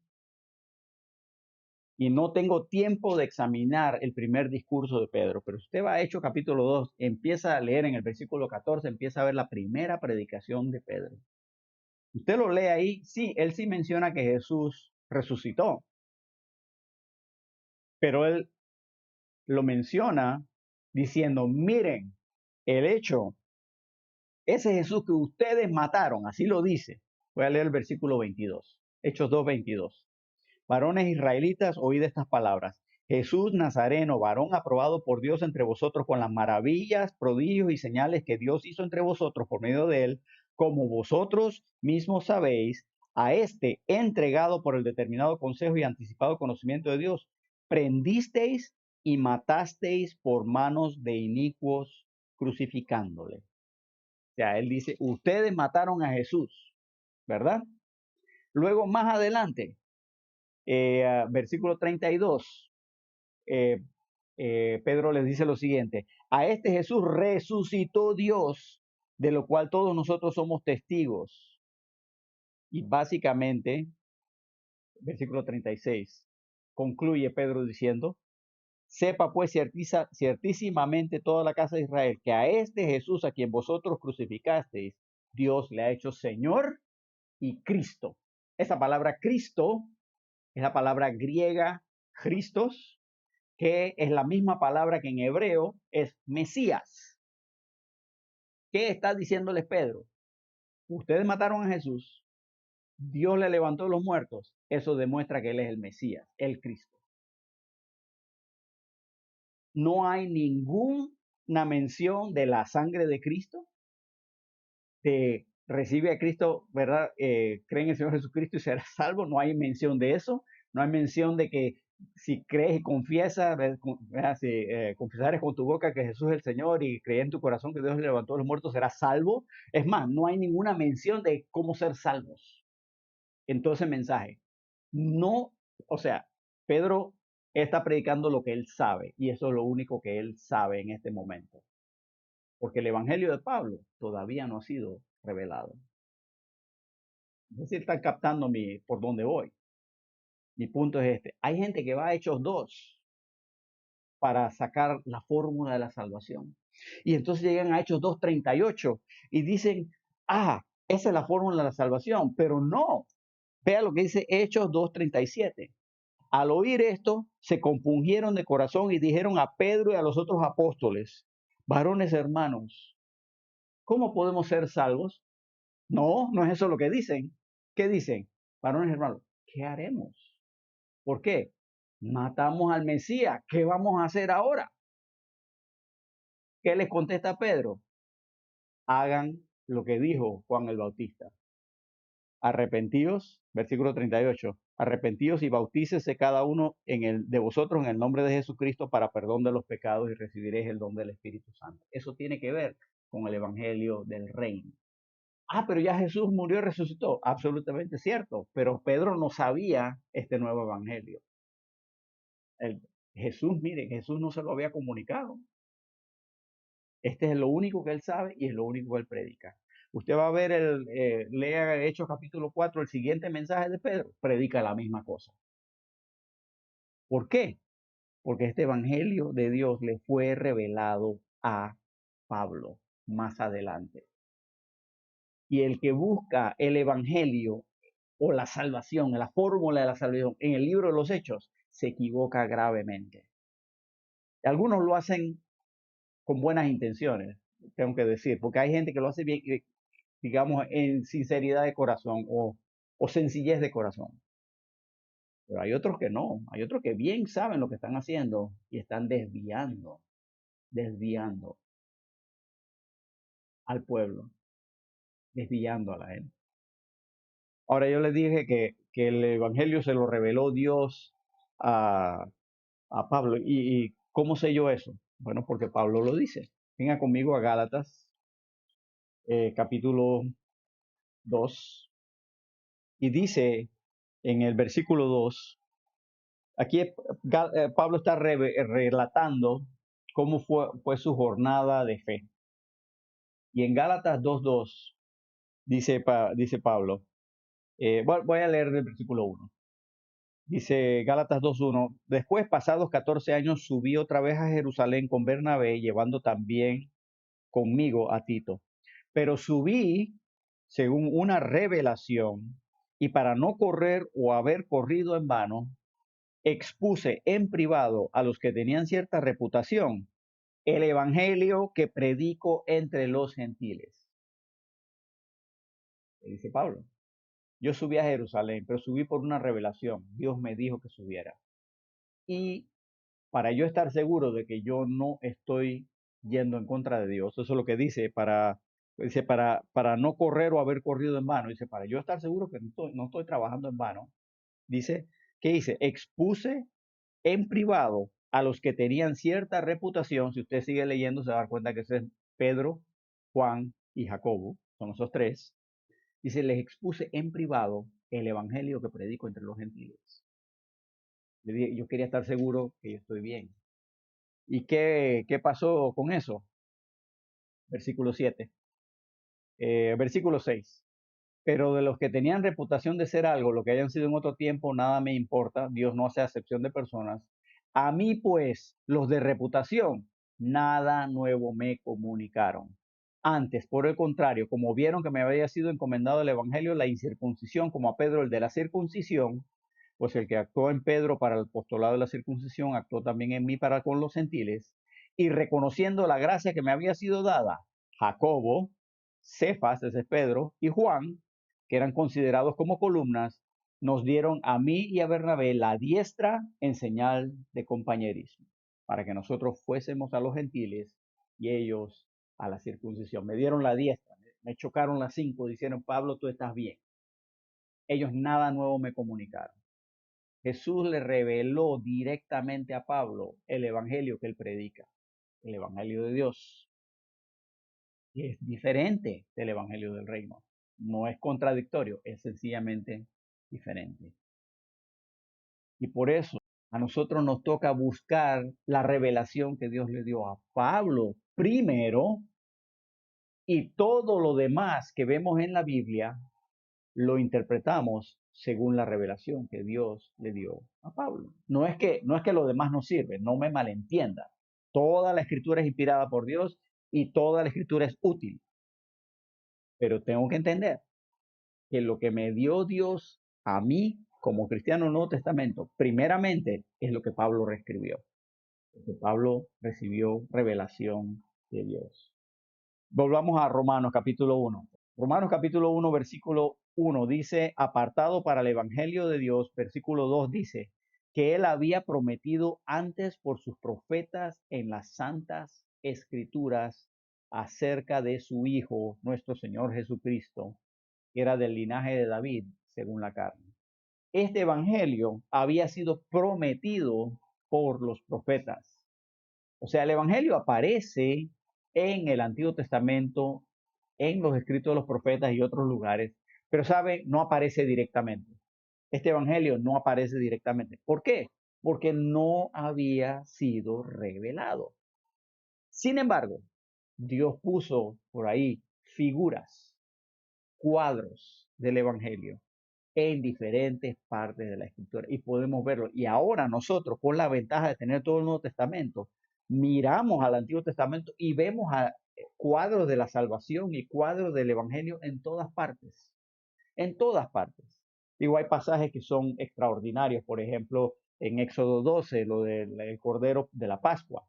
y no tengo tiempo de examinar el primer discurso de Pedro, pero usted va a Hechos capítulo 2, empieza a leer en el versículo 14, empieza a ver la primera predicación de Pedro. Usted lo lee ahí, sí, él sí menciona que Jesús resucitó, pero él lo menciona diciendo, miren, el hecho, ese Jesús que ustedes mataron, así lo dice. Voy a leer el versículo 22, Hechos 2, 22. Varones israelitas, oíd estas palabras. Jesús Nazareno, varón aprobado por Dios entre vosotros con las maravillas, prodigios y señales que Dios hizo entre vosotros por medio de él, como vosotros mismos sabéis, a este entregado por el determinado consejo y anticipado conocimiento de Dios, prendisteis y matasteis por manos de inicuos crucificándole. O sea, él dice, ustedes mataron a Jesús, ¿verdad? Luego, más adelante, versículo 32, Pedro les dice lo siguiente, a este Jesús resucitó Dios, de lo cual todos nosotros somos testigos. Y básicamente, versículo 36, concluye Pedro diciendo, sepa pues ciertísimamente toda la casa de Israel, que a este Jesús a quien vosotros crucificasteis, Dios le ha hecho Señor y Cristo. Esa palabra Cristo es la palabra griega Christos, que es la misma palabra que en hebreo es Mesías. ¿Qué está diciéndoles Pedro? Ustedes mataron a Jesús, Dios le levantó los muertos, eso demuestra que Él es el Mesías, el Cristo. No hay ninguna mención de la sangre de Cristo, de recibe a Cristo, ¿verdad? Cree en el Señor Jesucristo y será salvo, no hay mención de eso, no hay mención de que si crees y confiesas, si confesares con tu boca que Jesús es el Señor y crees en tu corazón que Dios le levantó a los muertos, serás salvo. Es más, no hay ninguna mención de cómo ser salvos en todo ese mensaje. No, o sea, Pedro Él está predicando lo que él sabe y eso es lo único que él sabe en este momento. Porque el evangelio de Pablo todavía no ha sido revelado. Es decir, están captando por dónde voy. Mi punto es este. Hay gente que va a Hechos 2 para sacar la fórmula de la salvación. Y entonces llegan a Hechos 2:38 y dicen, esa es la fórmula de la salvación, pero no. Vea lo que dice Hechos 2:37. Al oír esto, se compungieron de corazón y dijeron a Pedro y a los otros apóstoles, varones hermanos, ¿cómo podemos ser salvos? No, no es eso lo que dicen. ¿Qué dicen? Varones hermanos, ¿qué haremos? ¿Por qué? Matamos al Mesías. ¿Qué vamos a hacer ahora? ¿Qué les contesta Pedro? Hagan lo que dijo Juan el Bautista. Arrepentíos, versículo 38. Arrepentíos y bautícese cada uno de vosotros en el nombre de Jesucristo para perdón de los pecados y recibiréis el don del Espíritu Santo. Eso tiene que ver con el evangelio del reino. Pero ya Jesús murió y resucitó. Absolutamente cierto. Pero Pedro no sabía este nuevo evangelio. Jesús no se lo había comunicado. Este es lo único que él sabe y es lo único que él predica. Usted va a ver, lea Hechos capítulo 4, el siguiente mensaje de Pedro, predica la misma cosa. ¿Por qué? Porque este evangelio de Dios le fue revelado a Pablo más adelante. Y el que busca el evangelio o la salvación, la fórmula de la salvación en el libro de los Hechos, se equivoca gravemente. Algunos lo hacen con buenas intenciones, tengo que decir, porque hay gente que lo hace bien, digamos, en sinceridad de corazón o sencillez de corazón. Pero hay otros que no, hay otros que bien saben lo que están haciendo y están desviando al pueblo, desviando a la gente. Ahora yo les dije que el Evangelio se lo reveló Dios a Pablo. ¿Y cómo sé yo eso? Bueno, porque Pablo lo dice. Venga conmigo a Gálatas, capítulo 2, y dice en el versículo 2, aquí Pablo está relatando cómo fue su jornada de fe. Y en Gálatas 2:2 dice Pablo, voy a leer el versículo 1. Dice Gálatas 2:1, después pasados 14 años subí otra vez a Jerusalén con Bernabé, llevando también conmigo a Tito. Pero subí según una revelación y para no correr o haber corrido en vano, expuse en privado a los que tenían cierta reputación el evangelio que predico entre los gentiles. Dice Pablo, yo subí a Jerusalén, pero subí por una revelación. Dios me dijo que subiera. Y para yo estar seguro de que yo no estoy yendo en contra de Dios, eso es lo que dice, para no correr o haber corrido en vano, dice, para yo estar seguro que no estoy trabajando en vano, dice, ¿qué dice? Expuse en privado a los que tenían cierta reputación. Si usted sigue leyendo se va a dar cuenta que ese es Pedro, Juan y Jacobo, son esos tres. Dice, les expuse en privado el evangelio que predico entre los gentiles. Yo quería estar seguro que yo estoy bien. ¿Y qué pasó con eso? Versículo 7. Versículo 6. Pero de los que tenían reputación de ser algo, lo que hayan sido en otro tiempo, nada me importa. Dios no hace acepción de personas. A mí, pues, los de reputación, nada nuevo me comunicaron. Antes, por el contrario, como vieron que me había sido encomendado el evangelio, la incircuncisión, como a Pedro el de la circuncisión, pues el que actuó en Pedro para el apostolado de la circuncisión, actuó también en mí para con los gentiles, y reconociendo la gracia que me había sido dada, Jacobo, Cefas, ese es Pedro, y Juan, que eran considerados como columnas, nos dieron a mí y a Bernabé la diestra en señal de compañerismo, para que nosotros fuésemos a los gentiles y ellos a la circuncisión. Me dieron la diestra, me chocaron las 5, dijeron, Pablo, tú estás bien. Ellos nada nuevo me comunicaron. Jesús le reveló directamente a Pablo el evangelio que él predica, el evangelio de Dios. Y es diferente del evangelio del reino. No es contradictorio, es sencillamente diferente. Y por eso A nosotros nos toca buscar la revelación que Dios le dio a Pablo primero, y todo lo demás que vemos en la Biblia lo interpretamos según la revelación que Dios le dio a Pablo. No es que lo demás no sirve, no me malentienda. Toda la escritura es inspirada por Dios y toda la escritura es útil, pero tengo que entender que lo que me dio Dios a mí como cristiano en el Nuevo Testamento, primeramente es lo que Pablo reescribió, porque Pablo recibió revelación de Dios. Volvamos a Romanos capítulo 1. Romanos capítulo 1, versículo 1 dice, apartado para el Evangelio de Dios, versículo 2 dice, que él había prometido antes por sus profetas en las santas escrituras acerca de su Hijo, nuestro Señor Jesucristo, que era del linaje de David, según la carne. Este Evangelio había sido prometido por los profetas. O sea, el Evangelio aparece en el Antiguo Testamento, en los escritos de los profetas y otros lugares, pero sabe, no aparece directamente. Este Evangelio no aparece directamente. ¿Por qué? Porque no había sido revelado. Sin embargo, Dios puso por ahí figuras, cuadros del Evangelio en diferentes partes de la escritura y podemos verlo. Y ahora nosotros, con la ventaja de tener todo el Nuevo Testamento, miramos al Antiguo Testamento y vemos cuadros de la salvación y cuadros del Evangelio en todas partes, en todas partes. Digo, hay pasajes que son extraordinarios, por ejemplo, en Éxodo 12, lo del Cordero de la Pascua.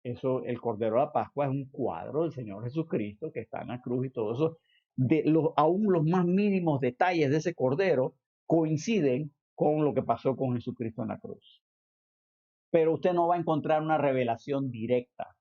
Eso, el Cordero de la Pascua es un cuadro del Señor Jesucristo que está en la cruz y todo eso. Aún los más mínimos detalles de ese Cordero coinciden con lo que pasó con Jesucristo en la cruz. Pero usted no va a encontrar una revelación directa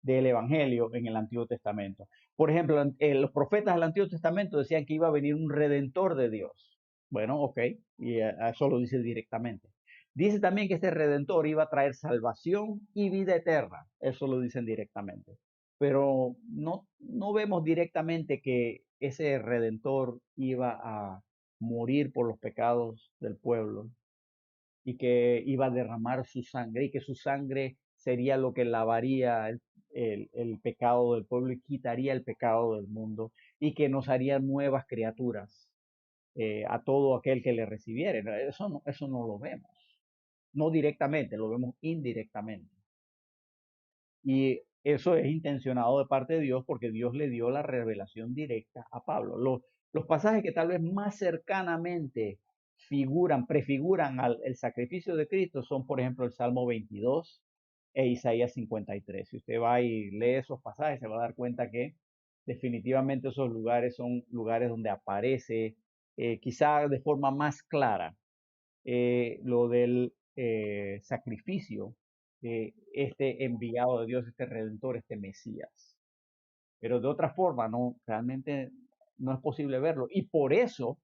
del Evangelio en el Antiguo Testamento. Por ejemplo, los profetas del Antiguo Testamento decían que iba a venir un redentor de Dios. Bueno, ok, y eso lo dice directamente. Dice también que este redentor iba a traer salvación y vida eterna. Eso lo dicen directamente. Pero no vemos directamente que ese redentor iba a morir por los pecados del pueblo y que iba a derramar su sangre y que su sangre sería lo que lavaría el pecado del pueblo y quitaría el pecado del mundo y que nos haría nuevas criaturas a todo aquel que le recibiere. Eso no lo vemos, no directamente, lo vemos indirectamente. Y eso es intencionado de parte de Dios porque Dios le dio la revelación directa a Pablo. Los pasajes que tal vez más cercanamente prefiguran el sacrificio de Cristo son, por ejemplo, el Salmo 22 e Isaías 53. Si usted va y lee esos pasajes, se va a dar cuenta que definitivamente esos lugares son lugares donde aparece quizá de forma más clara lo del sacrificio de este enviado de Dios, este redentor, este Mesías. Pero de otra forma, realmente no es posible verlo. Y por eso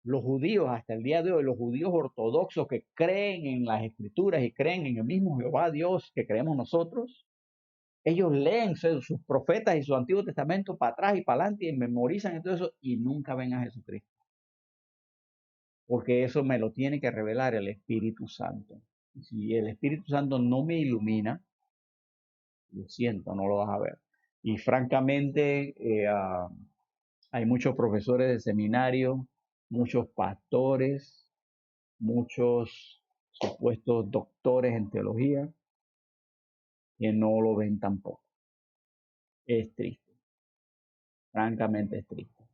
los judíos, hasta el día de hoy, los judíos ortodoxos que creen en las escrituras y creen en el mismo Jehová Dios que creemos nosotros, ellos leen sus profetas y su Antiguo Testamento para atrás y para adelante y memorizan y todo eso y nunca ven a Jesucristo. Porque eso me lo tiene que revelar el Espíritu Santo. Si el Espíritu Santo no me ilumina, lo siento, no lo vas a ver. Y francamente, hay muchos profesores de seminario, muchos pastores, muchos supuestos doctores en teología que no lo ven tampoco. Es triste, francamente es triste.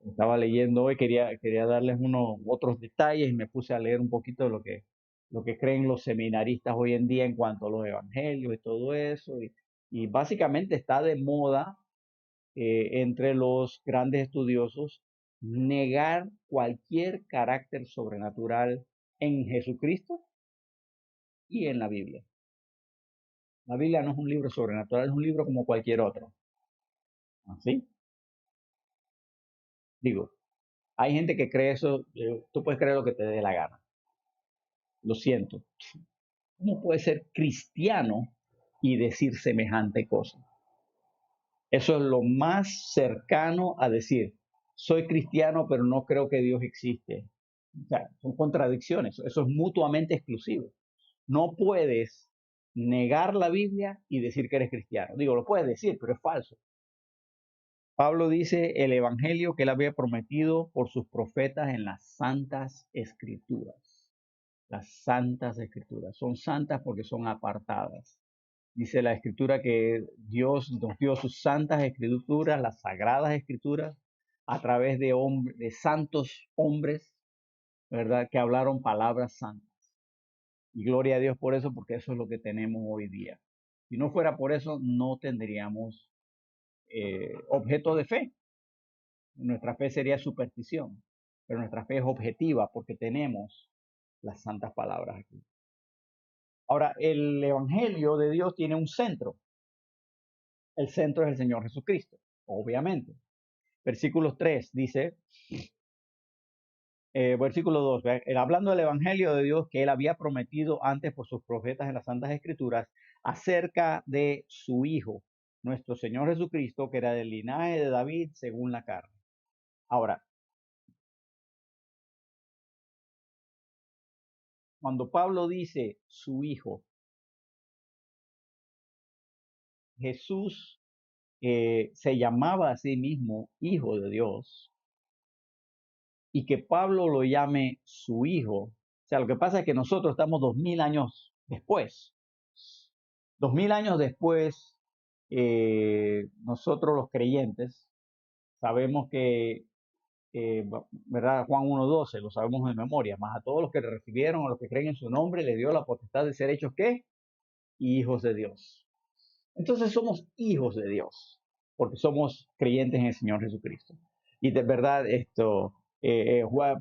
Estaba leyendo hoy, quería darles unos otros detalles y me puse a leer un poquito de lo que creen los seminaristas hoy en día en cuanto a los evangelios y todo eso. Y básicamente está de moda entre los grandes estudiosos negar cualquier carácter sobrenatural en Jesucristo y en la Biblia. La Biblia no es un libro sobrenatural, es un libro como cualquier otro. ¿Así? Digo, hay gente que cree eso, tú puedes creer lo que te dé la gana. Lo siento. ¿Cómo puede ser cristiano y decir semejante cosa? Eso es lo más cercano a decir, soy cristiano, pero no creo que Dios existe. O sea, son contradicciones, eso es mutuamente exclusivo. No puedes negar la Biblia y decir que eres cristiano. Digo, lo puedes decir, pero es falso. Pablo dice el evangelio que él había prometido por sus profetas en las santas escrituras. Las santas escrituras son santas porque son apartadas. Dice la escritura que Dios nos dio sus santas escrituras, las sagradas escrituras, a través de santos hombres, ¿verdad? Que hablaron palabras santas. Y gloria a Dios por eso, porque eso es lo que tenemos hoy día. Si no fuera por eso, no tendríamos objeto de fe. Nuestra fe sería superstición, pero nuestra fe es objetiva porque tenemos las santas palabras aquí. Ahora, el Evangelio de Dios tiene un centro. El centro es el Señor Jesucristo, obviamente. Versículo 3 dice, versículo 2, hablando del Evangelio de Dios que él había prometido antes por sus profetas en las Santas Escrituras acerca de su Hijo, nuestro Señor Jesucristo, que era del linaje de David según la carne. Ahora, cuando Pablo dice su Hijo, Jesús se llamaba a sí mismo Hijo de Dios y que Pablo lo llame su Hijo. O sea, lo que pasa es que nosotros estamos 2000 años después. 2000 años después, nosotros los creyentes sabemos que, ¿verdad? Juan 1:12, lo sabemos de memoria, más a todos los que le recibieron, a los que creen en su nombre, le dio la potestad de ser hechos, ¿qué? Hijos de Dios. Entonces somos hijos de Dios, porque somos creyentes en el Señor Jesucristo. Y de verdad,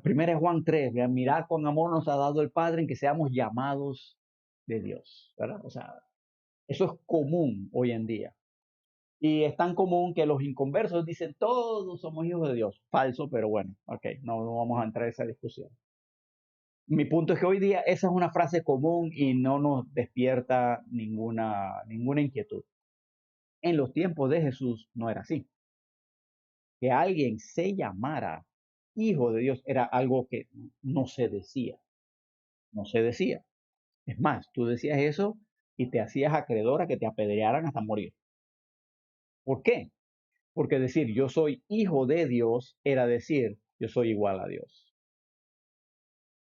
primero es Juan 3, mirad con amor nos ha dado el Padre en que seamos llamados de Dios, ¿verdad? O sea, eso es común hoy en día. Y es tan común que los inconversos dicen, todos somos hijos de Dios. Falso, pero bueno, ok, no vamos a entrar en esa discusión. Mi punto es que hoy día esa es una frase común y no nos despierta ninguna inquietud. En los tiempos de Jesús no era así. Que alguien se llamara hijo de Dios era algo que no se decía. No se decía. Es más, tú decías eso y te hacías acreedor a que te apedrearan hasta morir. ¿Por qué? Porque decir yo soy hijo de Dios era decir yo soy igual a Dios.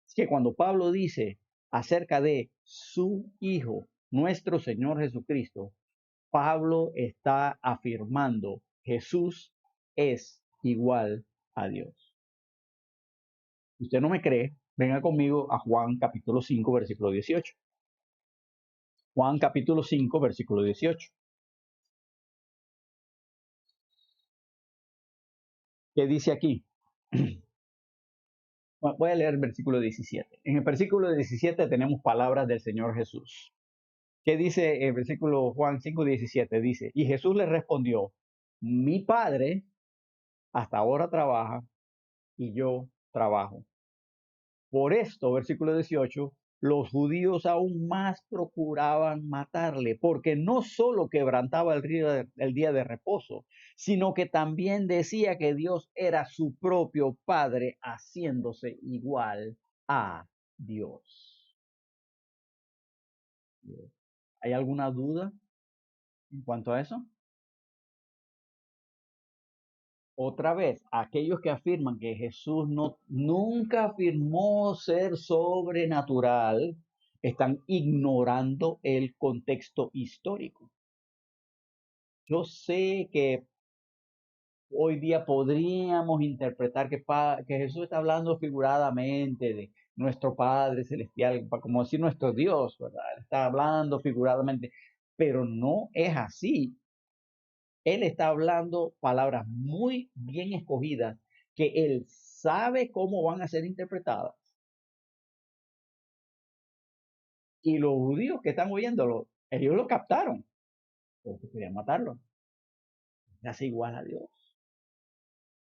Es que cuando Pablo dice acerca de su Hijo, nuestro Señor Jesucristo, Pablo está afirmando Jesús es igual a Dios. Si usted no me cree, venga conmigo a Juan capítulo 5, versículo 18. Juan capítulo 5, versículo 18. ¿Qué dice aquí? Voy a leer el versículo 17. En el versículo 17 tenemos palabras del Señor Jesús. ¿Qué dice el versículo Juan 5, 17? Dice, y Jesús le respondió, mi Padre hasta ahora trabaja y yo trabajo. Por esto, versículo 18, los judíos aún más procuraban matarle, porque no solo quebrantaba el día de reposo, sino que también decía que Dios era su propio Padre, haciéndose igual a Dios. ¿Hay alguna duda en cuanto a eso? Otra vez, aquellos que afirman que Jesús nunca afirmó ser sobrenatural, están ignorando el contexto histórico. Yo sé que hoy día podríamos interpretar que Jesús está hablando figuradamente de nuestro Padre Celestial, como decir nuestro Dios, ¿verdad? Está hablando figuradamente, pero no es así. Él está hablando palabras muy bien escogidas que él sabe cómo van a ser interpretadas. Y los judíos que están oyéndolo, ellos lo captaron, porque querían matarlo. Hace igual a Dios.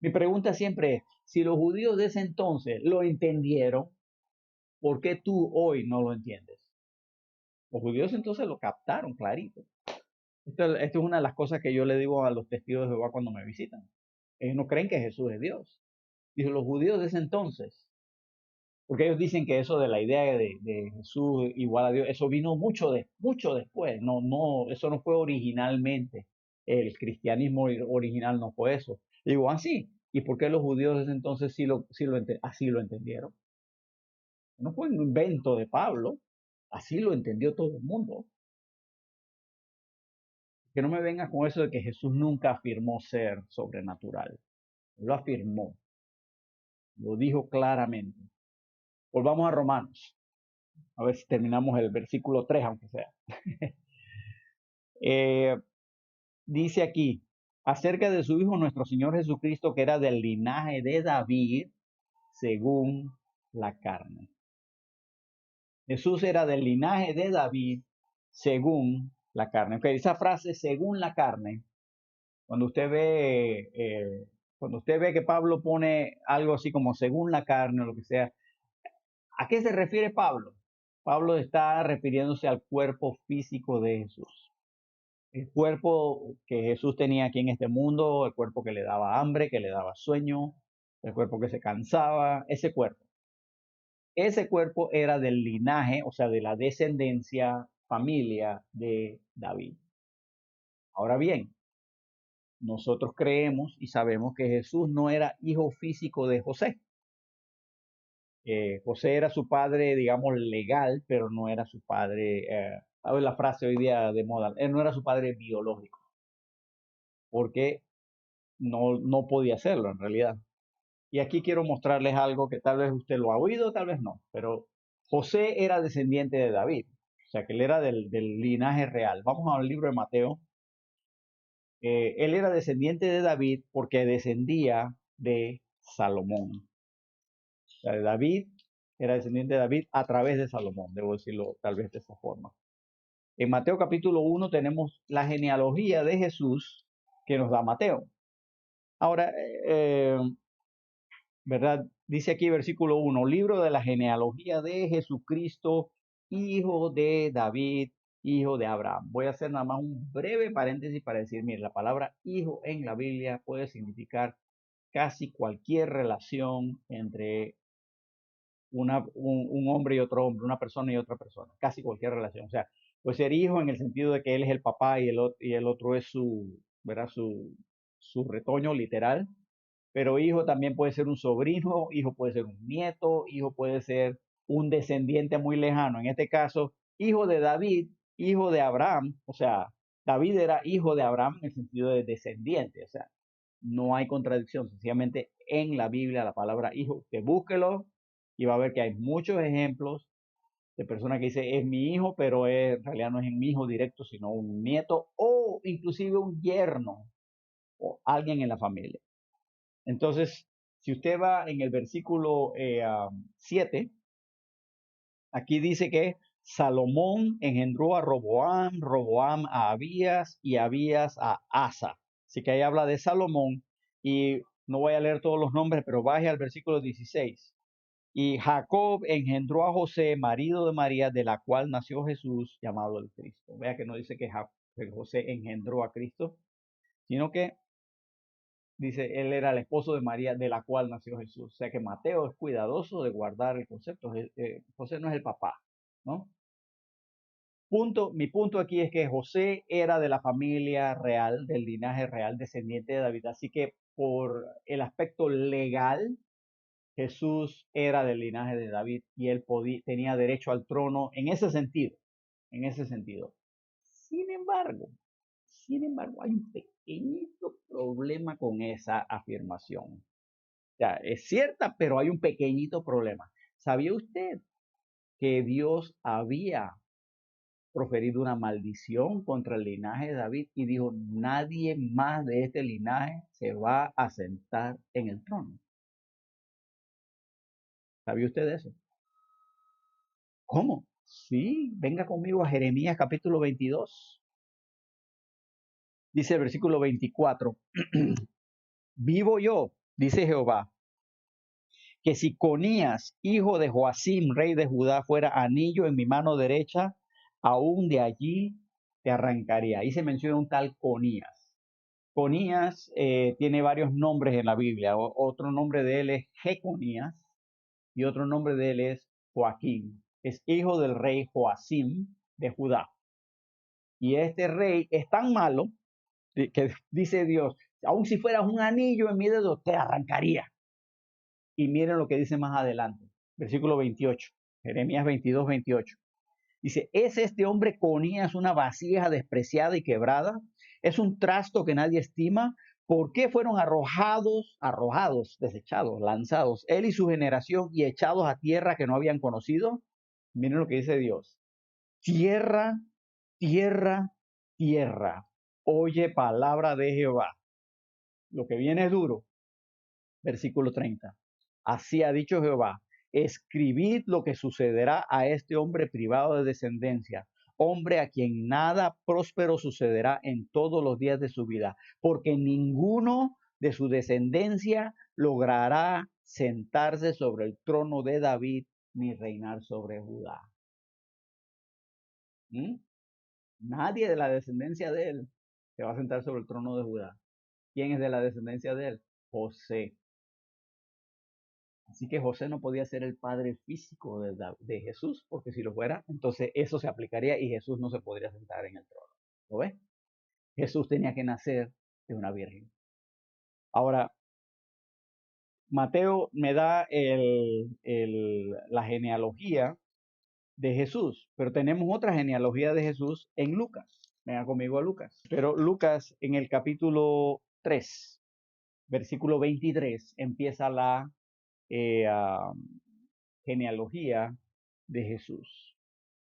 Mi pregunta siempre es, si los judíos de ese entonces lo entendieron, ¿por qué tú hoy no lo entiendes? Los judíos entonces lo captaron clarito. Esto es una de las cosas que yo le digo a los testigos de Jehová cuando me visitan. Ellos no creen que Jesús es Dios. Dijo, los judíos de ese entonces Porque ellos dicen que eso de la idea de Jesús igual a Dios, eso vino mucho después. Eso no fue originalmente. El cristianismo original no fue eso. Digo, así. ¿Y por qué los judíos desde entonces así lo entendieron? No fue un invento de Pablo. Así lo entendió todo el mundo. Que no me venga con eso de que Jesús nunca afirmó ser sobrenatural. Lo afirmó. Lo dijo claramente. Volvamos a Romanos. A ver si terminamos el versículo 3, aunque sea. Eh, dice aquí, acerca de su Hijo nuestro Señor Jesucristo, que era del linaje de David, según la carne. Jesús era del linaje de David, según la carne. Okay, esa frase, según la carne, cuando usted ve que Pablo pone algo así como según la carne o lo que sea, ¿a qué se refiere Pablo? Pablo está refiriéndose al cuerpo físico de Jesús. El cuerpo que Jesús tenía aquí en este mundo, el cuerpo que le daba hambre, que le daba sueño, el cuerpo que se cansaba, ese cuerpo. Ese cuerpo era del linaje, o sea, de la descendencia, familia de David. Ahora bien, nosotros creemos y sabemos que Jesús no era hijo físico de José. José era su padre, digamos, legal, pero no era su padre, ¿sabes la frase hoy día de moda? Él no era su padre biológico, porque no podía hacerlo en realidad. Y aquí quiero mostrarles algo que tal vez usted lo ha oído, tal vez no, pero José era descendiente de David, o sea que él era del linaje real. Vamos al libro de Mateo. Él era descendiente de David porque descendía de Salomón. O sea, David era descendiente de David a través de Salomón, debo decirlo tal vez de esa forma. En Mateo capítulo 1 tenemos la genealogía de Jesús que nos da Mateo. Ahora, ¿verdad? Dice aquí versículo 1, libro de la genealogía de Jesucristo, hijo de David, hijo de Abraham. Voy a hacer nada más un breve paréntesis para decir, mire, la palabra hijo en la Biblia puede significar casi cualquier relación entre un hombre y otro hombre, una persona y otra persona, casi cualquier relación. O sea, puede ser hijo en el sentido de que él es el papá y el otro es ¿verdad? Su retoño literal, pero hijo también puede ser un sobrino, hijo puede ser un nieto, hijo puede ser un descendiente muy lejano. En este caso, hijo de David, hijo de Abraham, o sea, David era hijo de Abraham en el sentido de descendiente, o sea, no hay contradicción, sencillamente en la Biblia la palabra hijo, que búsquelo y va a ver que hay muchos ejemplos de personas que dicen es mi hijo, pero en realidad no es mi hijo directo, sino un nieto o inclusive un yerno o alguien en la familia. Entonces, si usted va en el versículo 7, aquí dice que Salomón engendró a Roboam, Roboam a Abías y Abías a Asa. Así que ahí habla de Salomón y no voy a leer todos los nombres, pero baje al versículo 16. Y Jacob engendró a José, marido de María, de la cual nació Jesús, llamado el Cristo. Vea que no dice que José engendró a Cristo, sino que dice, él era el esposo de María, de la cual nació Jesús. O sea que Mateo es cuidadoso de guardar el concepto. José no es el papá, ¿no? Mi punto aquí es que José era de la familia real, del linaje real, descendiente de David. Así que por el aspecto legal, Jesús era del linaje de David y él tenía derecho al trono en ese sentido, en ese sentido. Sin embargo, hay un pequeñito problema con esa afirmación. Ya, es cierta, pero hay un pequeñito problema. ¿Sabía usted que Dios había proferido una maldición contra el linaje de David y dijo, nadie más de este linaje se va a sentar en el trono? ¿Sabía usted eso? ¿Cómo? Sí, venga conmigo a Jeremías capítulo 22. Dice el versículo 24, vivo yo, dice Jehová, que si Conías, hijo de Joacim, rey de Judá, fuera anillo en mi mano derecha, aún de allí te arrancaría. Ahí se menciona un tal Conías. Conías tiene varios nombres en la Biblia. Otro nombre de él es Jeconías y otro nombre de él es Joaquín. Es hijo del rey Joacim de Judá. Y este rey es tan malo que dice Dios, aun si fueras un anillo en mi dedo, te arrancaría. Y miren lo que dice más adelante, versículo 28, Jeremías 22, 28. Dice, ¿es este hombre Conías una vasija despreciada y quebrada? ¿Es un trasto que nadie estima? ¿Por qué fueron arrojados, desechados, lanzados, él y su generación y echados a tierra que no habían conocido? Miren lo que dice Dios. Tierra, tierra, tierra, oye palabra de Jehová. Lo que viene es duro. Versículo 30. Así ha dicho Jehová, escribid lo que sucederá a este hombre privado de descendencia, hombre a quien nada próspero sucederá en todos los días de su vida, porque ninguno de su descendencia logrará sentarse sobre el trono de David ni reinar sobre Judá. ¿Mm? Nadie de la descendencia de él se va a sentar sobre el trono de Judá. ¿Quién es de la descendencia de él? José. Así que José no podía ser el padre físico de Jesús, porque si lo fuera, entonces eso se aplicaría y Jesús no se podría sentar en el trono. ¿Lo ves? Jesús tenía que nacer de una virgen. Ahora, Mateo me da la genealogía de Jesús, pero tenemos otra genealogía de Jesús en Lucas. Venga conmigo a Lucas. Pero Lucas en el capítulo 3, versículo 23, empieza la genealogía de Jesús.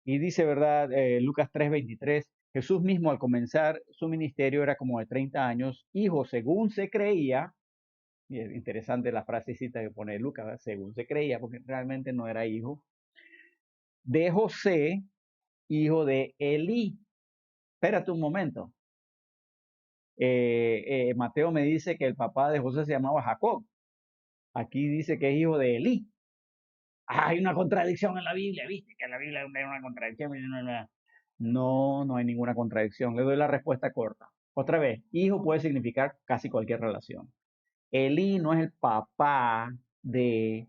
Y dice, ¿verdad? Lucas 3:23, Jesús mismo al comenzar su ministerio era como de 30 años, hijo según se creía, y es interesante la frasecita que pone Lucas, ¿verdad? Según se creía, porque realmente no era hijo, de José, hijo de Elí. Espérate un momento. Mateo me dice que el papá de José se llamaba Jacob. Aquí dice que es hijo de Elí. Hay una contradicción en la Biblia, ¿viste? Que en la Biblia hay una contradicción. No, no hay ninguna contradicción. Le doy la respuesta corta. Otra vez, hijo puede significar casi cualquier relación. Elí no es el papá de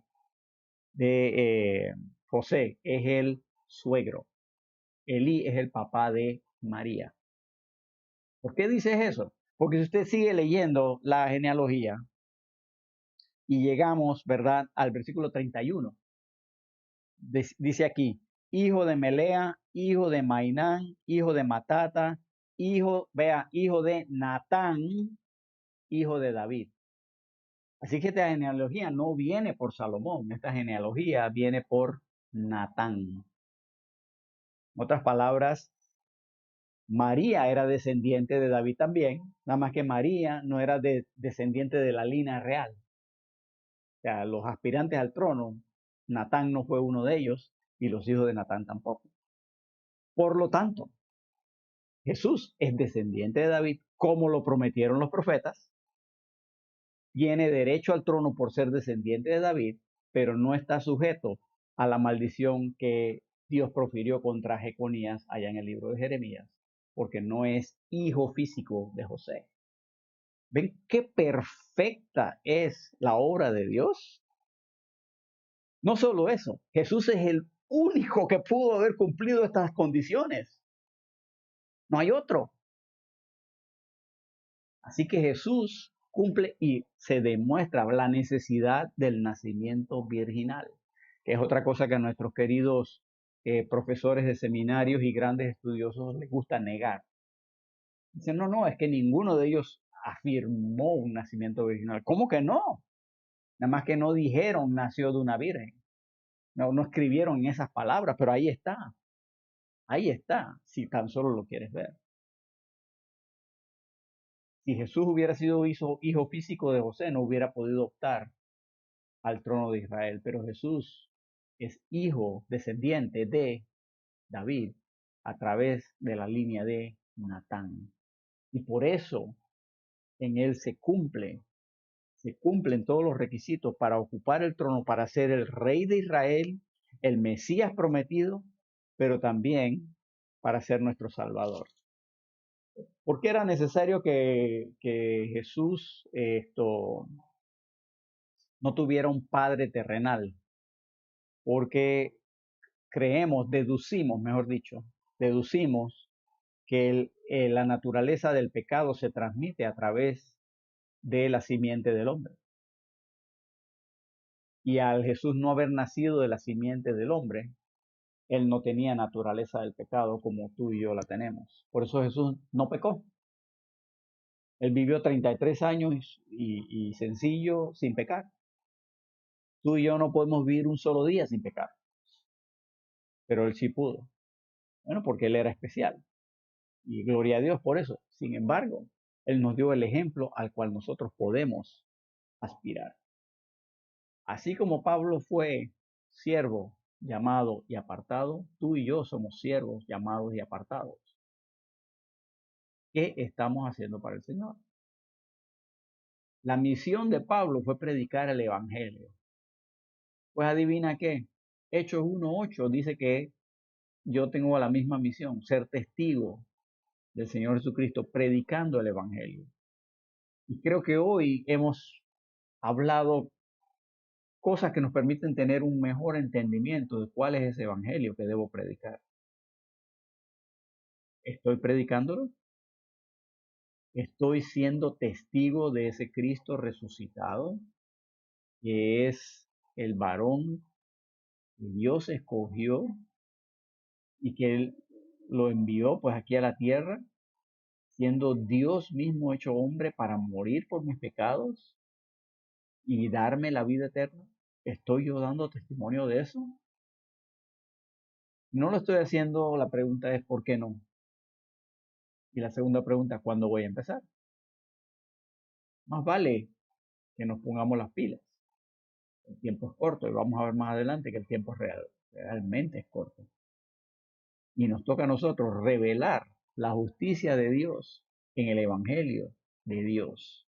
José, es el suegro. Elí es el papá de María. ¿Por qué dices eso? Porque si usted sigue leyendo la genealogía y llegamos, ¿verdad?, al versículo 31, dice aquí, hijo de Melea, hijo de Mainán, hijo de Matata, hijo de Natán, hijo de David. Así que esta genealogía no viene por Salomón, esta genealogía viene por Natán. En otras palabras, María era descendiente de David también, nada más que María no era descendiente de la línea real. O sea, los aspirantes al trono, Natán no fue uno de ellos y los hijos de Natán tampoco. Por lo tanto, Jesús es descendiente de David, como lo prometieron los profetas, tiene derecho al trono por ser descendiente de David, pero no está sujeto a la maldición que Dios profirió contra Jeconías allá en el libro de Jeremías, porque no es hijo físico de José. ¿Ven qué perfecta es la obra de Dios? No solo eso, Jesús es el único que pudo haber cumplido estas condiciones. No hay otro. Así que Jesús cumple y se demuestra la necesidad del nacimiento virginal, que es otra cosa que a nuestros queridos profesores de seminarios y grandes estudiosos les gusta negar. Dicen, no, no, es que ninguno de ellos afirmó un nacimiento virginal. ¿Cómo que no? Nada más que no dijeron nació de una virgen. No, no escribieron en esas palabras, pero ahí está, si tan solo lo quieres ver. Si Jesús hubiera sido hijo físico de José, no hubiera podido optar al trono de Israel, pero Jesús es hijo, descendiente de David a través de la línea de Natán. Y por eso en él se cumplen todos los requisitos para ocupar el trono, para ser el rey de Israel, el Mesías prometido, pero también para ser nuestro Salvador. ¿Por qué era necesario que Jesús no tuviera un padre terrenal? porque creemos, deducimos, mejor dicho, deducimos que la naturaleza del pecado se transmite a través de la simiente del hombre. Y al Jesús no haber nacido de la simiente del hombre, él no tenía naturaleza del pecado como tú y yo la tenemos. Por eso Jesús no pecó. Él vivió 33 años y sencillo, sin pecar. Tú y yo no podemos vivir un solo día sin pecar, pero él sí pudo. Bueno, porque él era especial. Y gloria a Dios por eso. Sin embargo, él nos dio el ejemplo al cual nosotros podemos aspirar. Así como Pablo fue siervo, llamado y apartado, tú y yo somos siervos, llamados y apartados. ¿Qué estamos haciendo para el Señor? La misión de Pablo fue predicar el Evangelio. Pues adivina qué. Hechos 1:8 dice que yo tengo la misma misión, ser testigo del Señor Jesucristo predicando el Evangelio. Y creo que hoy hemos hablado cosas que nos permiten tener un mejor entendimiento de cuál es ese Evangelio que debo predicar. ¿Estoy predicándolo? ¿Estoy siendo testigo de ese Cristo resucitado, que es el varón que Dios escogió y que Él lo envió pues aquí a la tierra, siendo Dios mismo hecho hombre para morir por mis pecados y darme la vida eterna? ¿Estoy yo dando testimonio de eso? No lo estoy haciendo, la pregunta es ¿por qué no? Y la segunda pregunta, ¿cuándo voy a empezar? Más vale que nos pongamos las pilas. El tiempo es corto y vamos a ver más adelante que el tiempo es real, realmente es corto. Y nos toca a nosotros revelar la justicia de Dios en el Evangelio de Dios,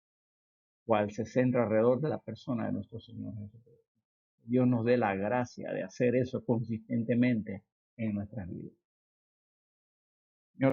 cual se centra alrededor de la persona de nuestro Señor Jesucristo. Dios nos dé la gracia de hacer eso consistentemente en nuestras vidas.